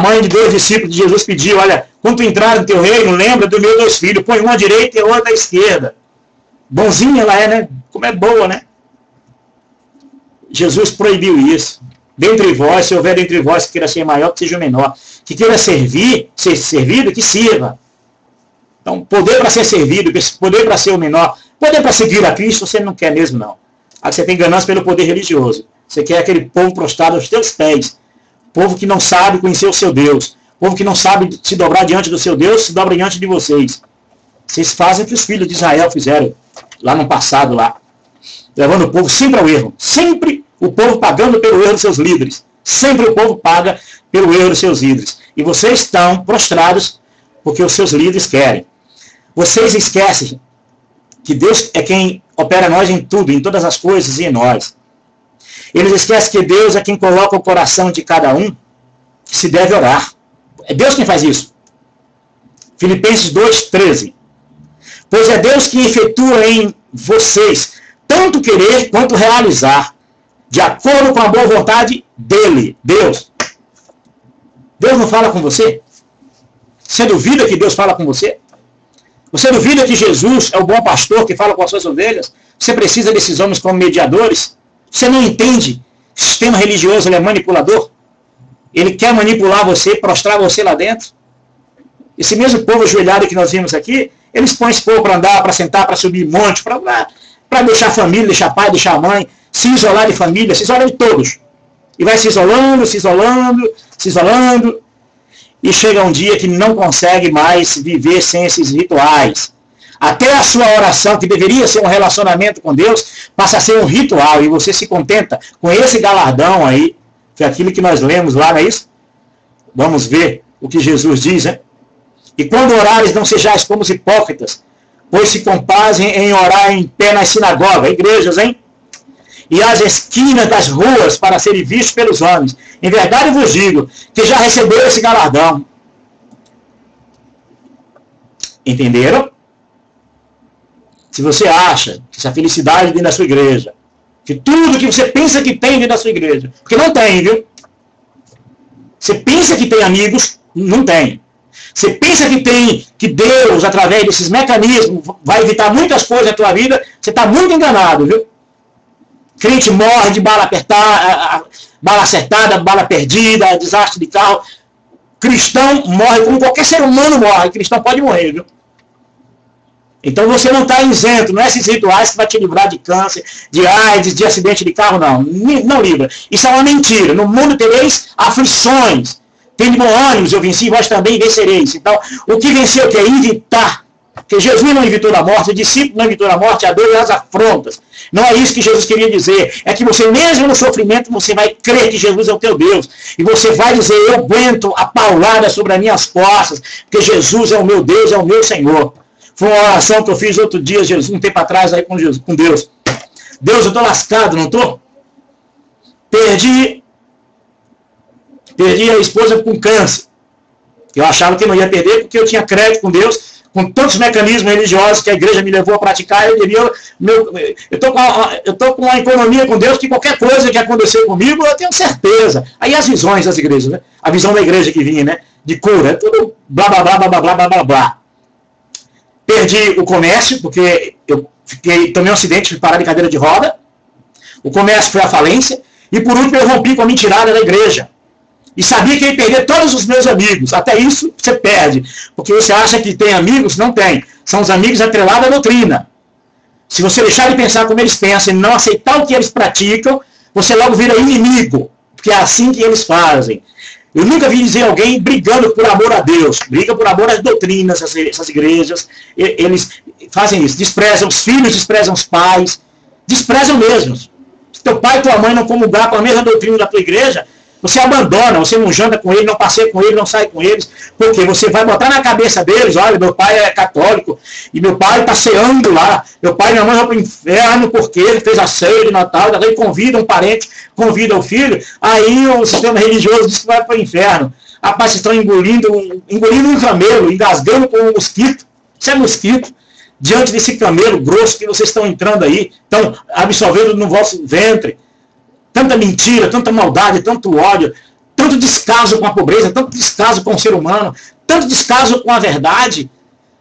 mãe de 2 discípulos de Jesus pediu. Olha, quando tu entrar no teu reino, lembra dos meus 2 filhos. Põe um à direita e outro à esquerda. Bonzinha ela é, né? Como é boa, né? Jesus proibiu isso. Dentre vós, se houver dentre vós que queira ser maior, que seja o menor. Que queira ser servido, que sirva. Então, poder para ser servido, poder para ser o menor, poder para seguir a Cristo, você não quer mesmo, não. Aí você tem ganância pelo poder religioso. Você quer aquele povo prostrado aos teus pés. Povo que não sabe conhecer o seu Deus. Povo que não sabe se dobrar diante do seu Deus, se dobra diante de vocês. Vocês fazem o que os filhos de Israel fizeram lá no passado, lá. Levando o povo sempre ao erro. Sempre o povo pagando pelo erro dos seus líderes. Sempre o povo paga pelo erro dos seus líderes. E vocês estão prostrados porque os seus líderes querem. Vocês esquecem que Deus é quem opera nós em tudo, em todas as coisas e em nós. Eles esquecem que Deus é quem coloca o coração de cada um que se deve orar. É Deus quem faz isso. Filipenses 2:13. Pois é Deus que efetua em vocês tanto querer quanto realizar, de acordo com a boa vontade dele, Deus. Deus não fala com você? Você duvida que Deus fala com você? Você duvida que Jesus é o bom pastor que fala com as suas ovelhas? Você precisa desses homens como mediadores? Você não entende que o sistema religioso ele é manipulador? Ele quer manipular você, prostrar você lá dentro? Esse mesmo povo ajoelhado que nós vimos aqui, eles põem esse povo para andar, para sentar, para subir monte, para deixar a família, deixar pai, deixar a mãe, se isolar de família, se isolar de todos. E vai se isolando, se isolando, se isolando. E chega um dia que não consegue mais viver sem esses rituais. Até a sua oração, que deveria ser um relacionamento com Deus, passa a ser um ritual. E você se contenta com esse galardão aí, que é aquilo que nós lemos lá, não é isso? Vamos ver o que Jesus diz, né? E quando orares, não sejais como os hipócritas, pois se compazem em orar em pé nas sinagogas, igrejas, hein? E às esquinas das ruas para serem vistos pelos homens. Em verdade vos digo que já recebeu esse galardão. Entenderam? Se você acha que essa felicidade dentro da sua igreja, que tudo que você pensa que tem dentro da sua igreja, porque não tem, viu? Você pensa que tem amigos, não tem. Você pensa que Deus, através desses mecanismos, vai evitar muitas coisas na tua vida, você está muito enganado, viu? Crente morre de bala apertada, bala acertada, bala perdida, desastre de carro. Cristão morre como qualquer ser humano morre. Cristão pode morrer, viu? Então você não está isento, não é esses rituais que vai te livrar de câncer, de AIDS, de acidente de carro, não. Não livra. Isso é uma mentira. No mundo tereis aflições. Tem de bom ânimo, eu venci, vós também vencereis. Então, o que venceu que é evitar. Porque Jesus não evitou a morte, o discípulo não evitou a morte, a dor e as afrontas. Não é isso que Jesus queria dizer. É que você, mesmo no sofrimento, você vai crer que Jesus é o teu Deus. E você vai dizer, eu aguento a paulada sobre as minhas costas, porque Jesus é o meu Deus, é o meu Senhor. Foi uma oração que eu fiz outro dia, Jesus, um tempo atrás, aí com Deus. Deus, eu estou lascado, não estou? Perdi a esposa com câncer. Eu achava que não ia perder, porque eu tinha crédito com Deus, com tantos mecanismos religiosos que a igreja me levou a praticar. Eu estou com uma economia com Deus que qualquer coisa que acontecer comigo, eu tenho certeza. Aí as visões das igrejas, né? A visão da igreja que vinha, né? De cura, é tudo blá, blá, blá, blá, blá, blá, blá, blá. Perdi o comércio, porque eu tomei um acidente, fui parar de cadeira de roda. O comércio foi à falência. E por último eu rompi com a mentirada da igreja. E sabia que ia perder todos os meus amigos. Até isso você perde. Porque você acha que tem amigos? Não tem. São os amigos atrelados à doutrina. Se você deixar de pensar como eles pensam e não aceitar o que eles praticam, você logo vira inimigo. Porque é assim que eles fazem. Eu nunca vi dizer alguém brigando por amor a Deus. Briga por amor às doutrinas, essas igrejas. Eles fazem isso. Desprezam os filhos, desprezam os pais. Desprezam mesmo. Se teu pai e tua mãe não comungar com a mesma doutrina da tua igreja, você abandona, você não janta com ele, não passeia com ele, não sai com eles, porque você vai botar na cabeça deles, olha, meu pai é católico, e meu pai está ceando lá, meu pai e minha mãe vão para o inferno porque ele fez a ceia de Natal, daí convida um parente, convida o filho, aí o sistema religioso diz que vai para o inferno. Rapaz, vocês estão engolindo um camelo, engasgando com um mosquito, isso é mosquito, diante desse camelo grosso que vocês estão entrando aí, estão absorvendo no vosso ventre. Tanta mentira, tanta maldade, tanto ódio, tanto descaso com a pobreza, tanto descaso com o ser humano, tanto descaso com a verdade,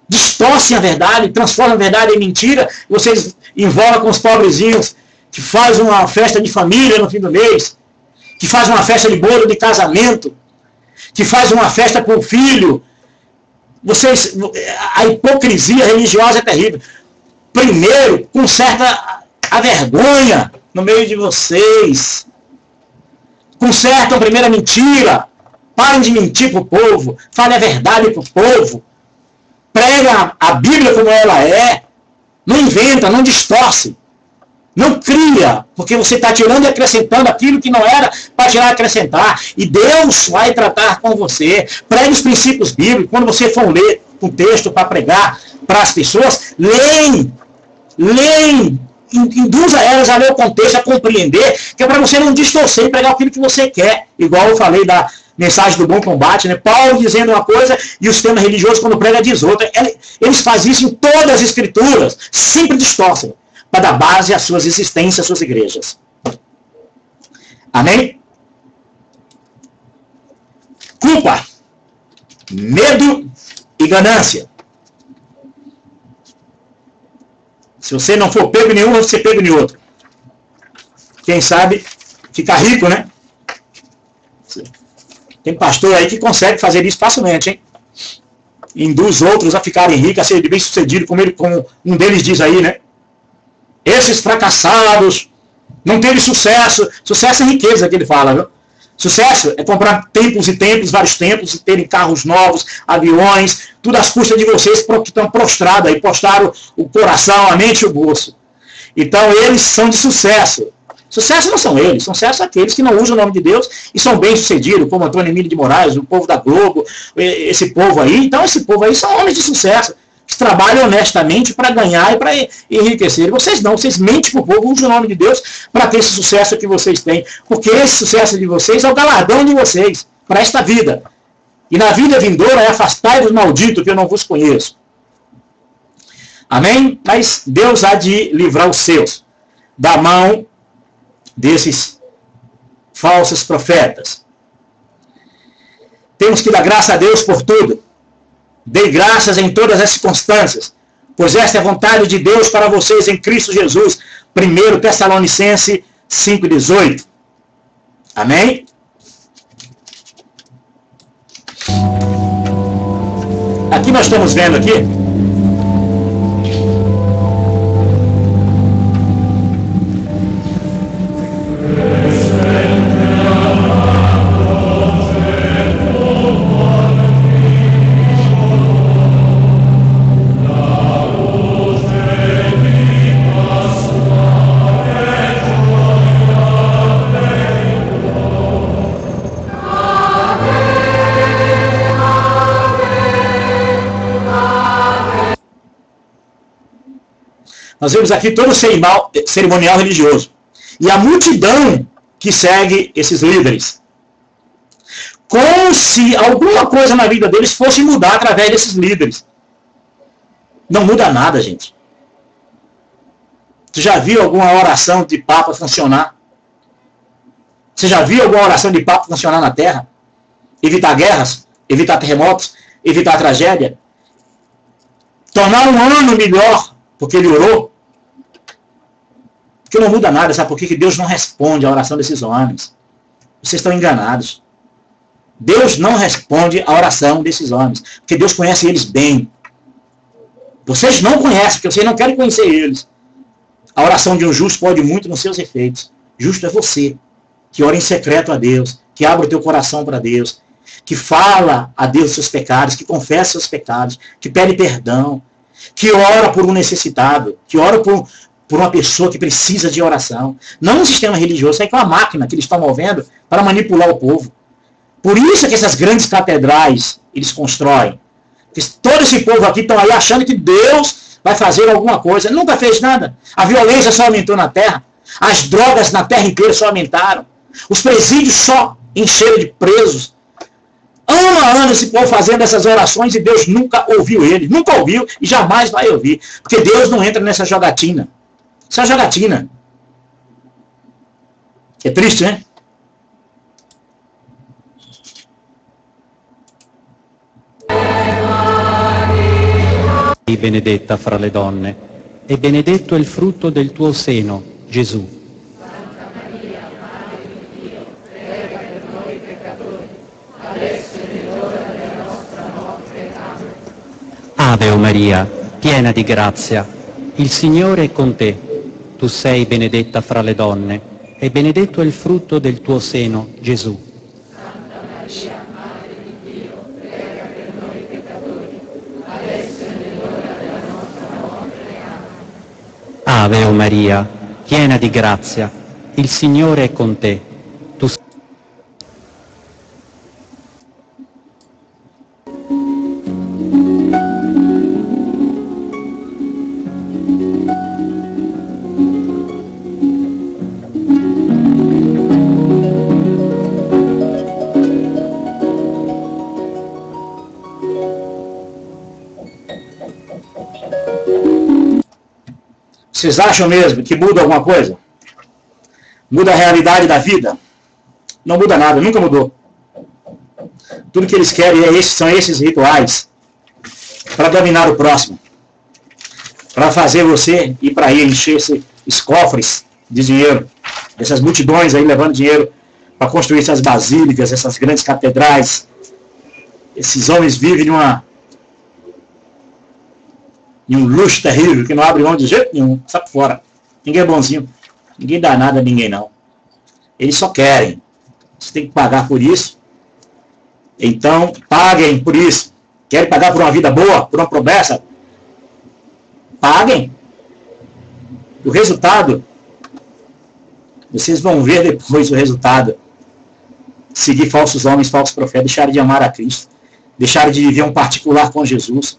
distorcem a verdade, transformam a verdade em mentira, vocês envolvem com os pobrezinhos, que faz uma festa de família no fim do mês, que faz uma festa de bolo de casamento, que faz uma festa para o filho. A hipocrisia religiosa é terrível. Primeiro, conserta a vergonha no meio de vocês. Consertam a primeira mentira. Parem de mentir para o povo. Fale a verdade para o povo. Prega a Bíblia como ela é. Não inventa, não distorce. Não cria, porque você está tirando e acrescentando aquilo que não era para tirar e acrescentar. E Deus vai tratar com você. Pregue os princípios bíblicos. Quando você for ler um texto para pregar para as pessoas, leem. Induza elas a ler o contexto, a compreender, que é para você não distorcer e pregar aquilo que você quer. Igual eu falei da mensagem do bom combate, né? Paulo dizendo uma coisa e o sistema religioso, quando prega, diz outra. Eles fazem isso em todas as escrituras, sempre distorcem, para dar base às suas existências, às suas igrejas. Amém? Culpa, medo e ganância. Se você não for pego em um, você ser pego em outro. Quem sabe ficar rico, né? Tem pastor aí que consegue fazer isso facilmente, hein? Induz outros a ficarem ricos, a serem bem-sucedidos, como um deles diz aí, né? Esses fracassados não teve sucesso. Sucesso é riqueza que ele fala, viu? Sucesso é comprar templos e templos, vários templos, e terem carros novos, aviões, tudo às custas de vocês que estão prostrados aí, postaram o coração, a mente e o bolso. Então eles são de sucesso. Sucesso não são eles, sucesso aqueles que não usam o nome de Deus e são bem-sucedidos, como Antônio Emílio de Moraes, o povo da Globo, esse povo aí. Então esse povo aí são homens de sucesso, que trabalham honestamente para ganhar e para enriquecer. Vocês não, vocês mentem para o povo, usam o nome de Deus para ter esse sucesso que vocês têm. Porque esse sucesso de vocês é o galardão de vocês para esta vida. E na vida vindoura é afastai-vos maldito, que eu não vos conheço. Amém? Mas Deus há de livrar os seus da mão desses falsos profetas. Temos que dar graça a Deus por tudo. Dei graças em todas as circunstâncias, pois esta é a vontade de Deus para vocês em Cristo Jesus. 1 Tessalonicenses 5,18. Amém? Aqui nós estamos vendo aqui nós vemos aqui todo o cerimonial religioso. E a multidão que segue esses líderes. Como se alguma coisa na vida deles fosse mudar através desses líderes. Não muda nada, gente. Você já viu alguma oração de Papa funcionar? Você já viu alguma oração de Papa funcionar na Terra? Evitar guerras, evitar terremotos, evitar tragédia? Tornar um ano melhor porque ele orou? Porque não muda nada, sabe por quê? Que Deus não responde à oração desses homens. Vocês estão enganados. Deus não responde à oração desses homens, porque Deus conhece eles bem. Vocês não conhecem, porque vocês não querem conhecer eles. A oração de um justo pode muito nos seus efeitos. Justo é você, que ora em secreto a Deus, que abre o teu coração para Deus, que fala a Deus seus pecados, que confessa seus pecados, que pede perdão, que ora por um necessitado, que ora por uma pessoa que precisa de oração. Não um sistema religioso, isso aí é uma máquina que eles estão movendo para manipular o povo. Por isso é que essas grandes catedrais eles constroem. Porque todo esse povo aqui estão aí achando que Deus vai fazer alguma coisa. Nunca fez nada. A violência só aumentou na terra. As drogas na terra inteira só aumentaram. Os presídios só encheram de presos. Ano a ano esse povo fazendo essas orações e Deus nunca ouviu ele. Nunca ouviu e jamais vai ouvir. Porque Deus não entra nessa jogatina. Isso é jogatina. É triste, né? Benedetta fra le donne, e benedetto è il frutto del tuo seno, Gesù. Santa Maria, Madre di Dio, prega per noi peccatori, adesso è l'ora della nostra morte. Amen. Ave o Maria, piena di grazia, il Signore è con te. Tu sei benedetta fra le donne, e benedetto è il frutto del tuo seno, Gesù. Santa Maria, Madre di Dio, prega per noi peccatori, adesso è l'ora della nostra morte. Amen. Ave o Maria, piena di grazia, il Signore è con te. Tu Vocês acham mesmo que muda alguma coisa? Muda a realidade da vida? Não muda nada, nunca mudou. Tudo que eles querem são esses rituais para dominar o próximo. Para fazer você ir para aí encher esses cofres de dinheiro. Essas multidões aí levando dinheiro para construir essas basílicas, essas grandes catedrais. Esses homens vivem em um luxo terrível, que não abre mão de jeito nenhum, sai por fora. Ninguém é bonzinho. Ninguém dá nada a ninguém, não. Eles só querem. Você tem que pagar por isso. Então, paguem por isso. Querem pagar por uma vida boa, por uma promessa? Paguem. O resultado, vocês vão ver depois o resultado. Seguir falsos homens, falsos profetas, deixarem de amar a Cristo. Deixarem de viver um particular com Jesus.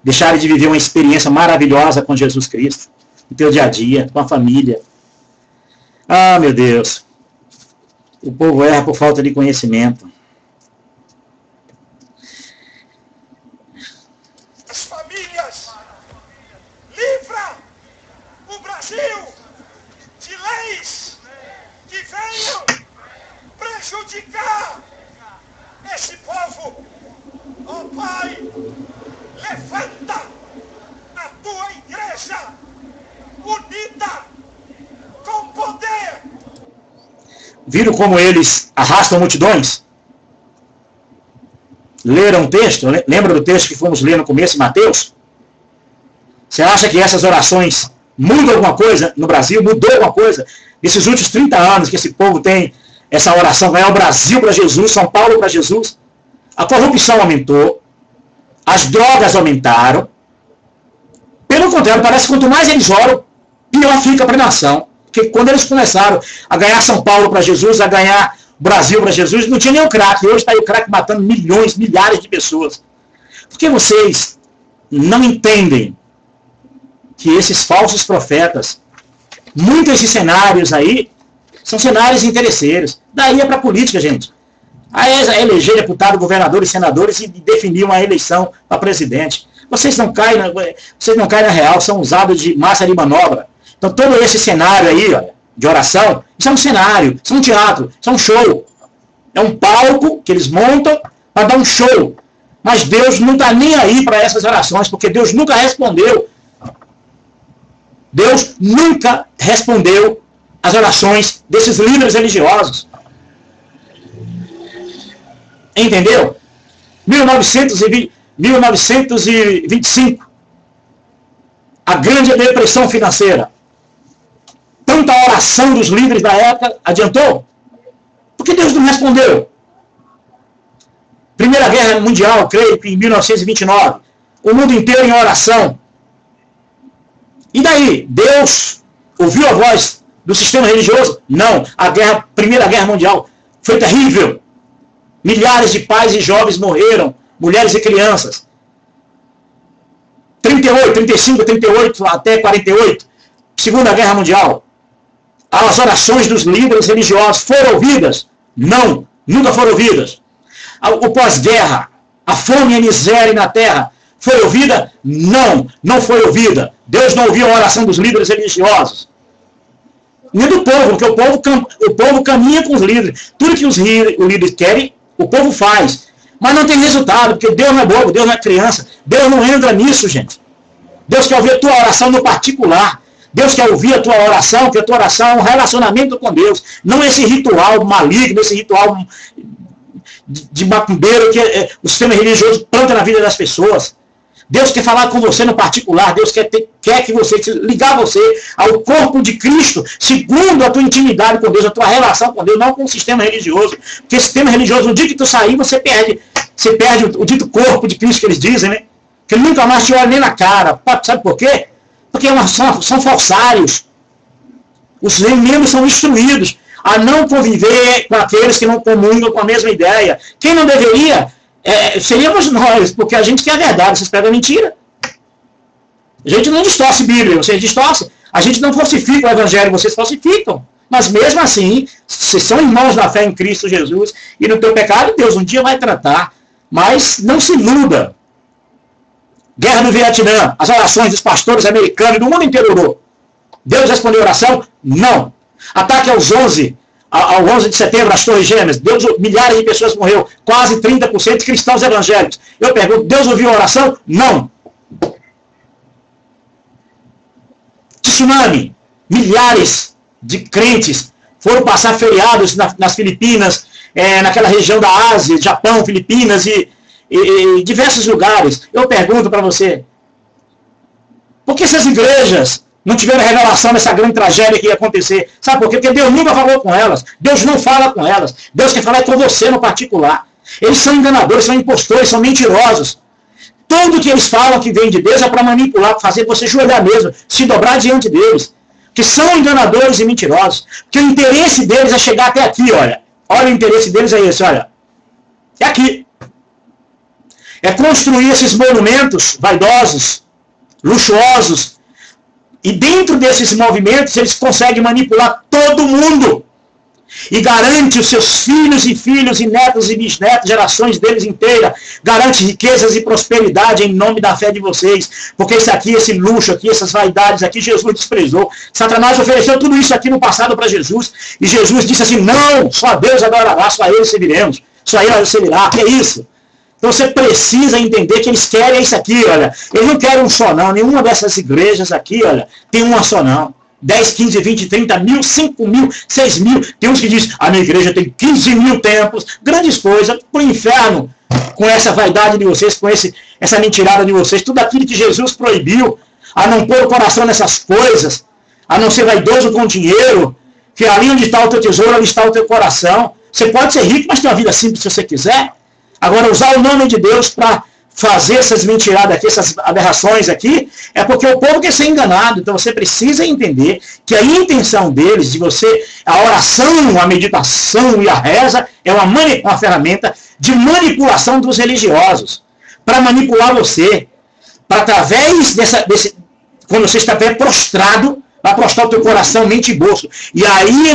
Deixarem de viver uma experiência maravilhosa com Jesus Cristo, no teu dia a dia, com a família. Ah, meu Deus. O povo erra por falta de conhecimento. As famílias Viram como eles arrastam multidões? Leram o texto? Lembra do texto que fomos ler no começo, em Mateus? Você acha que essas orações mudam alguma coisa no Brasil? Mudou alguma coisa? Nesses últimos 30 anos que esse povo tem essa oração, ganhar o Brasil para Jesus, São Paulo para Jesus. A corrupção aumentou, as drogas aumentaram. Pelo contrário, parece que quanto mais eles oram, pior fica para a nação. Porque quando eles começaram a ganhar São Paulo para Jesus, a ganhar Brasil para Jesus, não tinha nem o crack. Hoje está aí o crack matando milhões, milhares de pessoas. Porque vocês não entendem que esses falsos profetas, muitos desses cenários aí, são cenários interesseiros. Daí é para a política, gente. A eleger deputado, governadores, senadores e definir uma eleição para presidente. Vocês não caem na real, são usados de massa de manobra. Então todo esse cenário aí, ó, de oração, isso é um cenário, isso é um teatro, isso é um show. É um palco que eles montam para dar um show. Mas Deus não está nem aí para essas orações, porque Deus nunca respondeu. Deus nunca respondeu as orações desses líderes religiosos. Entendeu? 1925, a grande depressão financeira. Tanta oração dos líderes da época adiantou? Por que Deus não respondeu? Primeira Guerra Mundial, creio que em 1929, o mundo inteiro em oração. E daí? Deus ouviu a voz do sistema religioso? Não. Primeira Guerra Mundial foi terrível. Milhares de pais e jovens morreram, mulheres e crianças. 35, 38 até 48, Segunda Guerra Mundial. As orações dos líderes religiosos foram ouvidas? Não, nunca foram ouvidas. O pós-guerra, a fome e a miséria na terra, foi ouvida? Não, não foi ouvida. Deus não ouviu a oração dos líderes religiosos. Nem do povo, porque o povo caminha com os líderes. Tudo que os líderes querem, o povo faz. Mas não tem resultado, porque Deus não é bobo, Deus não é criança. Deus não entra nisso, gente. Deus quer ouvir a tua oração no particular. Deus quer ouvir a tua oração, que a tua oração é um relacionamento com Deus. Não esse ritual maligno, esse ritual de macumbeiro que o sistema religioso planta na vida das pessoas. Deus quer falar com você no particular. Deus quer que você ligar você ao corpo de Cristo, segundo a tua intimidade com Deus, a tua relação com Deus, não com o sistema religioso. Porque o sistema religioso, no dia que tu sair, você perde o dito corpo de Cristo que eles dizem, né? Que ele nunca mais te olha nem na cara. Sabe por quê? Porque são falsários. Os membros são instruídos a não conviver com aqueles que não comungam com a mesma ideia. Quem não deveria seríamos nós, porque a gente quer a verdade, vocês pegam a mentira. A gente não distorce a Bíblia, vocês distorcem. A gente não falsifica o Evangelho, vocês falsificam. Mas mesmo assim, vocês são irmãos da fé em Cristo Jesus, e no teu pecado, Deus um dia vai tratar. Mas não se iluda. Guerra do Vietnã, as orações dos pastores americanos do mundo inteiro orou. Deus respondeu a oração? Não. Ataque ao 11 de setembro, as Torres Gêmeas, milhares de pessoas morreram, quase 30% de cristãos evangélicos. Eu pergunto, Deus ouviu a oração? Não. Tsunami, milhares de crentes foram passar feriados nas Filipinas, naquela região da Ásia, Japão, Filipinas e diversos lugares. Eu pergunto para você, por que essas igrejas não tiveram revelação dessa grande tragédia que ia acontecer? Sabe por quê? Porque Deus nunca falou com elas. Deus não fala com elas. Deus quer falar com você no particular. Eles são enganadores, são impostores, são mentirosos. Tudo que eles falam que vem de Deus é para manipular, para fazer você joelhar mesmo, se dobrar diante deles. Que são enganadores e mentirosos. Porque o interesse deles é chegar até aqui, olha. Olha, o interesse deles é esse, olha. É aqui. É construir esses monumentos vaidosos, luxuosos. E dentro desses movimentos, eles conseguem manipular todo mundo. E garante os seus filhos e netos e bisnetos, gerações deles inteiras. Garante riquezas e prosperidade em nome da fé de vocês. Porque esse luxo aqui, essas vaidades aqui, Jesus desprezou. Satanás ofereceu tudo isso aqui no passado para Jesus. E Jesus disse assim, não, só Deus adorará, só Ele serviremos. Só Ele servirá. Que é isso? Então você precisa entender que eles querem isso aqui, olha. Eles não querem um só não. Nenhuma dessas igrejas aqui, olha, tem uma só não. 10, 15, 20, 30 mil, 5 mil, 6 mil. Tem uns que dizem, a minha igreja tem 15 mil templos. Grandes coisas, para o inferno, com essa vaidade de vocês, com essa mentirada de vocês. Tudo aquilo que Jesus proibiu, a não pôr o coração nessas coisas, a não ser vaidoso com dinheiro, que ali onde está o teu tesouro, ali está o teu coração. Você pode ser rico, mas ter uma vida simples se você quiser. Agora, usar o nome de Deus para fazer essas mentiradas aqui, essas aberrações aqui, é porque o povo quer ser enganado. Então você precisa entender que a intenção deles, de você, a oração, a meditação e a reza, é uma ferramenta de manipulação dos religiosos. Para manipular você. Para através quando você está prostrado, vai prostrar o teu coração, mente e bolso. E aí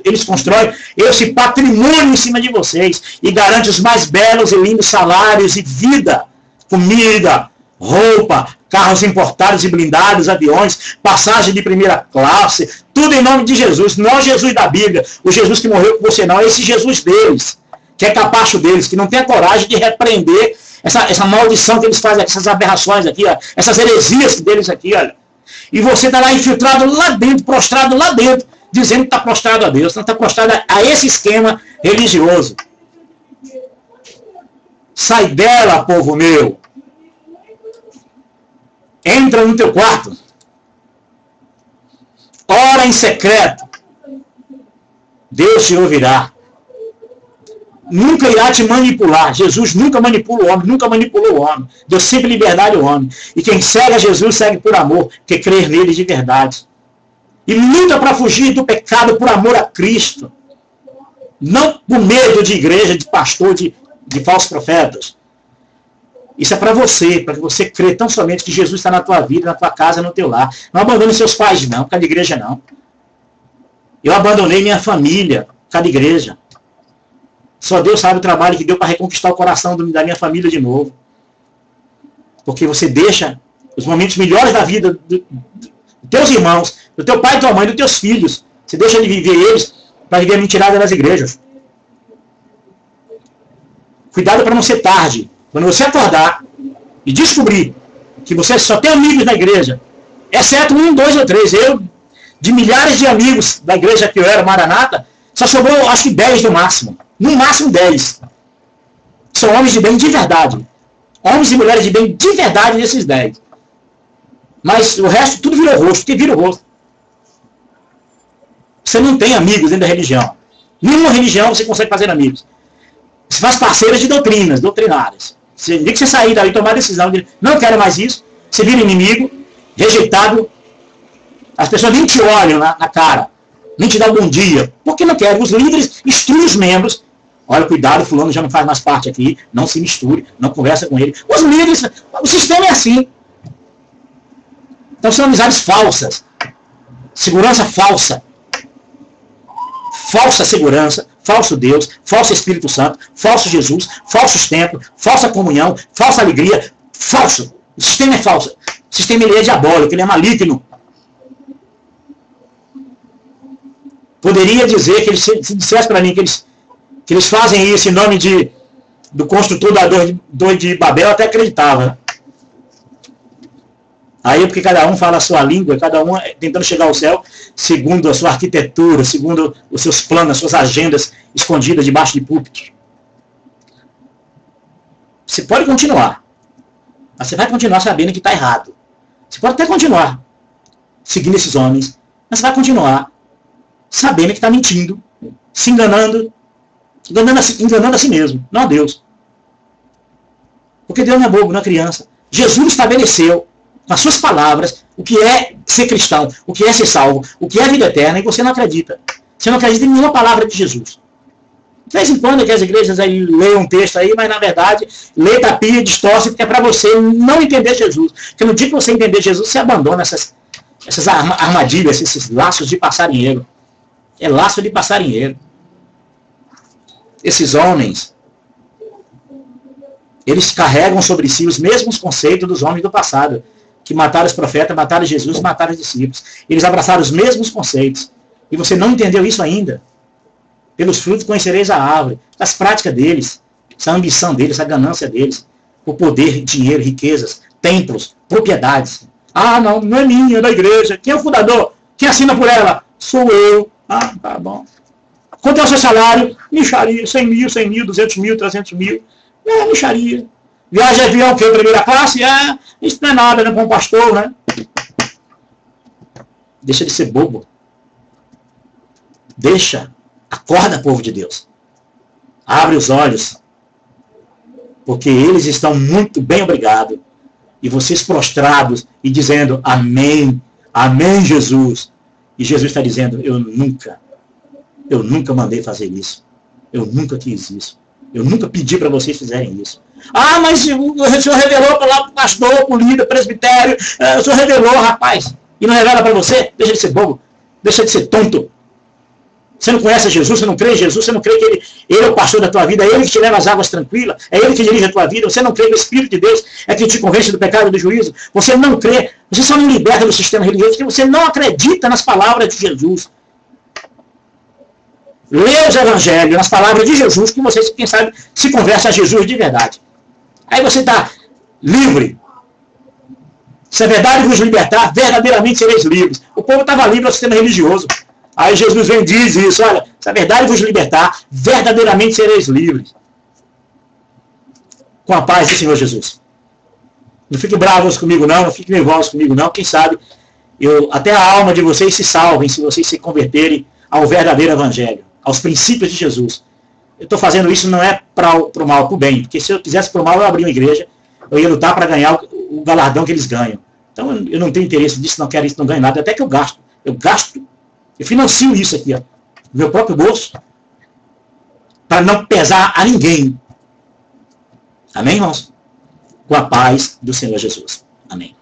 eles constroem esse patrimônio em cima de vocês. E garante os mais belos e lindos salários e vida. Comida, roupa, carros importados e blindados, aviões, passagem de primeira classe, tudo em nome de Jesus. Não o Jesus da Bíblia, o Jesus que morreu por você, não. É esse Jesus deles, que é capacho deles, que não tem a coragem de repreender essa maldição que eles fazem, essas aberrações aqui, ó, essas heresias deles aqui, olha. E você está lá infiltrado lá dentro, prostrado lá dentro, dizendo que está prostrado a Deus, não está prostrado a esse esquema religioso. Sai dela, povo meu. Entra no teu quarto. Ora em secreto. Deus te ouvirá. Nunca irá te manipular. Jesus nunca manipula o homem, nunca manipulou o homem. Deu sempre liberdade ao homem. E quem segue a Jesus segue por amor, que crer nele de verdade. E luta para fugir do pecado por amor a Cristo. Não por medo de igreja, de pastor, de falsos profetas. Isso é para você, para que você crê tão somente que Jesus está na tua vida, na tua casa, no teu lar. Não abandone seus pais, não, por causa de igreja, não. Eu abandonei minha família, por causa de igreja. Só Deus sabe o trabalho que deu para reconquistar o coração da minha família de novo. Porque você deixa os momentos melhores da vida dos teus irmãos, do teu pai e tua mãe, dos teus filhos. Você deixa de viver eles para viver a mentirada das igrejas. Cuidado para não ser tarde. Quando você acordar e descobrir que você só tem amigos na igreja, exceto 1, 2 ou 3, eu, de milhares de amigos da igreja que eu era, Maranata, só sobrou, acho que 10 no máximo. No máximo 10. São homens de bem de verdade. Homens e mulheres de bem de verdade desses 10. Mas o resto tudo virou rosto. Porque vira o rosto. Você não tem amigos dentro da religião. Nenhuma religião você consegue fazer amigos. Você faz parceiros de doutrinárias. Se que você sair daí e tomar a decisão de não quero mais isso, você vira inimigo, rejeitado. As pessoas nem te olham na cara. Nem te dão bom dia. Porque não querem. Os líderes instruem os membros. Olha, cuidado, fulano já não faz mais parte aqui. Não se misture. Não conversa com ele. Os líderes, o sistema é assim. Então são amizades falsas. Segurança falsa. Falsa segurança. Falso Deus. Falso Espírito Santo. Falso Jesus. Falsos templos. Falsa comunhão. Falsa alegria. Falso. O sistema é falso. O sistema ele é diabólico. Ele é maligno. Poderia dizer que eles, se dissesse para mim que eles fazem isso em nome do construtor da Torre de Babel, eu até acreditava. Aí porque cada um fala a sua língua, cada um tentando chegar ao céu segundo a sua arquitetura, segundo os seus planos, as suas agendas escondidas debaixo de púlpito. Você pode continuar, mas você vai continuar sabendo que está errado. Você pode até continuar seguindo esses homens, mas você vai continuar sabendo que está mentindo, se enganando, enganando a si mesmo, não a Deus. Porque Deus não é bobo, não é criança. Jesus estabeleceu, com as suas palavras, o que é ser cristão, o que é ser salvo, o que é a vida eterna, e você não acredita. Você não acredita em nenhuma palavra de Jesus. De vez em quando que as igrejas aí leiam um texto aí, mas na verdade, letra pia, distorce, porque é para você não entender Jesus. Porque no dia que você entender Jesus, você abandona essas armadilhas, esses laços de passarinheiro. É laço de passarinheiro. Esses homens, eles carregam sobre si os mesmos conceitos dos homens do passado, que mataram os profetas, mataram Jesus, mataram os discípulos. Eles abraçaram os mesmos conceitos. E você não entendeu isso ainda. Pelos frutos conhecereis a árvore. As práticas deles, essa ambição deles, essa ganância deles, o poder, dinheiro, riquezas, templos, propriedades. Ah, não é minha, é da igreja. Quem é o fundador? Quem assina por ela? Sou eu. Ah, tá bom. Quanto é o seu salário? Mixaria. 100 mil, 200 mil, 300 mil. É, mixaria. Viagem de avião, que é primeira classe? É, isso não é nada, né? Com um pastor, né? Deixa de ser bobo. Deixa. Acorda, povo de Deus. Abre os olhos. Porque eles estão muito bem, obrigado. E vocês prostrados e dizendo, amém, amém, Jesus. E Jesus está dizendo, eu nunca mandei fazer isso. Eu nunca quis isso. Eu nunca pedi para vocês fizerem isso. Ah, mas o Senhor revelou para o pastor, para o líder, presbitério. O Senhor revelou, rapaz. E não revela para você? Deixa de ser bobo. Deixa de ser tonto. Você não conhece Jesus, você não crê em Jesus, você não crê que ele é o pastor da tua vida, é Ele que te leva às águas tranquilas, é Ele que dirige a tua vida, você não crê que o Espírito de Deus é quem te convence do pecado e do juízo, você não crê, você só não liberta do sistema religioso porque você não acredita nas palavras de Jesus. Lê os evangelhos, nas palavras de Jesus, que você, quem sabe, se conversa a Jesus de verdade. Aí você está livre. Se a verdade vos libertar, verdadeiramente sereis livres. O povo estava livre ao sistema religioso. Aí Jesus vem e diz isso, olha, se a verdade vos libertar, verdadeiramente sereis livres. Com a paz do Senhor Jesus. Não fiquem bravos comigo não, não fiquem nervosos comigo não, quem sabe, até a alma de vocês se salvem se vocês se converterem ao verdadeiro evangelho, aos princípios de Jesus. Eu estou fazendo isso não é para o mal, para o bem, porque se eu quisesse para o mal, eu abria uma igreja, eu ia lutar para ganhar o galardão que eles ganham. Então eu não tenho interesse nisso, não quero isso, não ganho nada, até que eu gasto, eu financio isso aqui, ó, do meu próprio bolso, para não pesar a ninguém. Amém, irmãos? Com a paz do Senhor Jesus. Amém.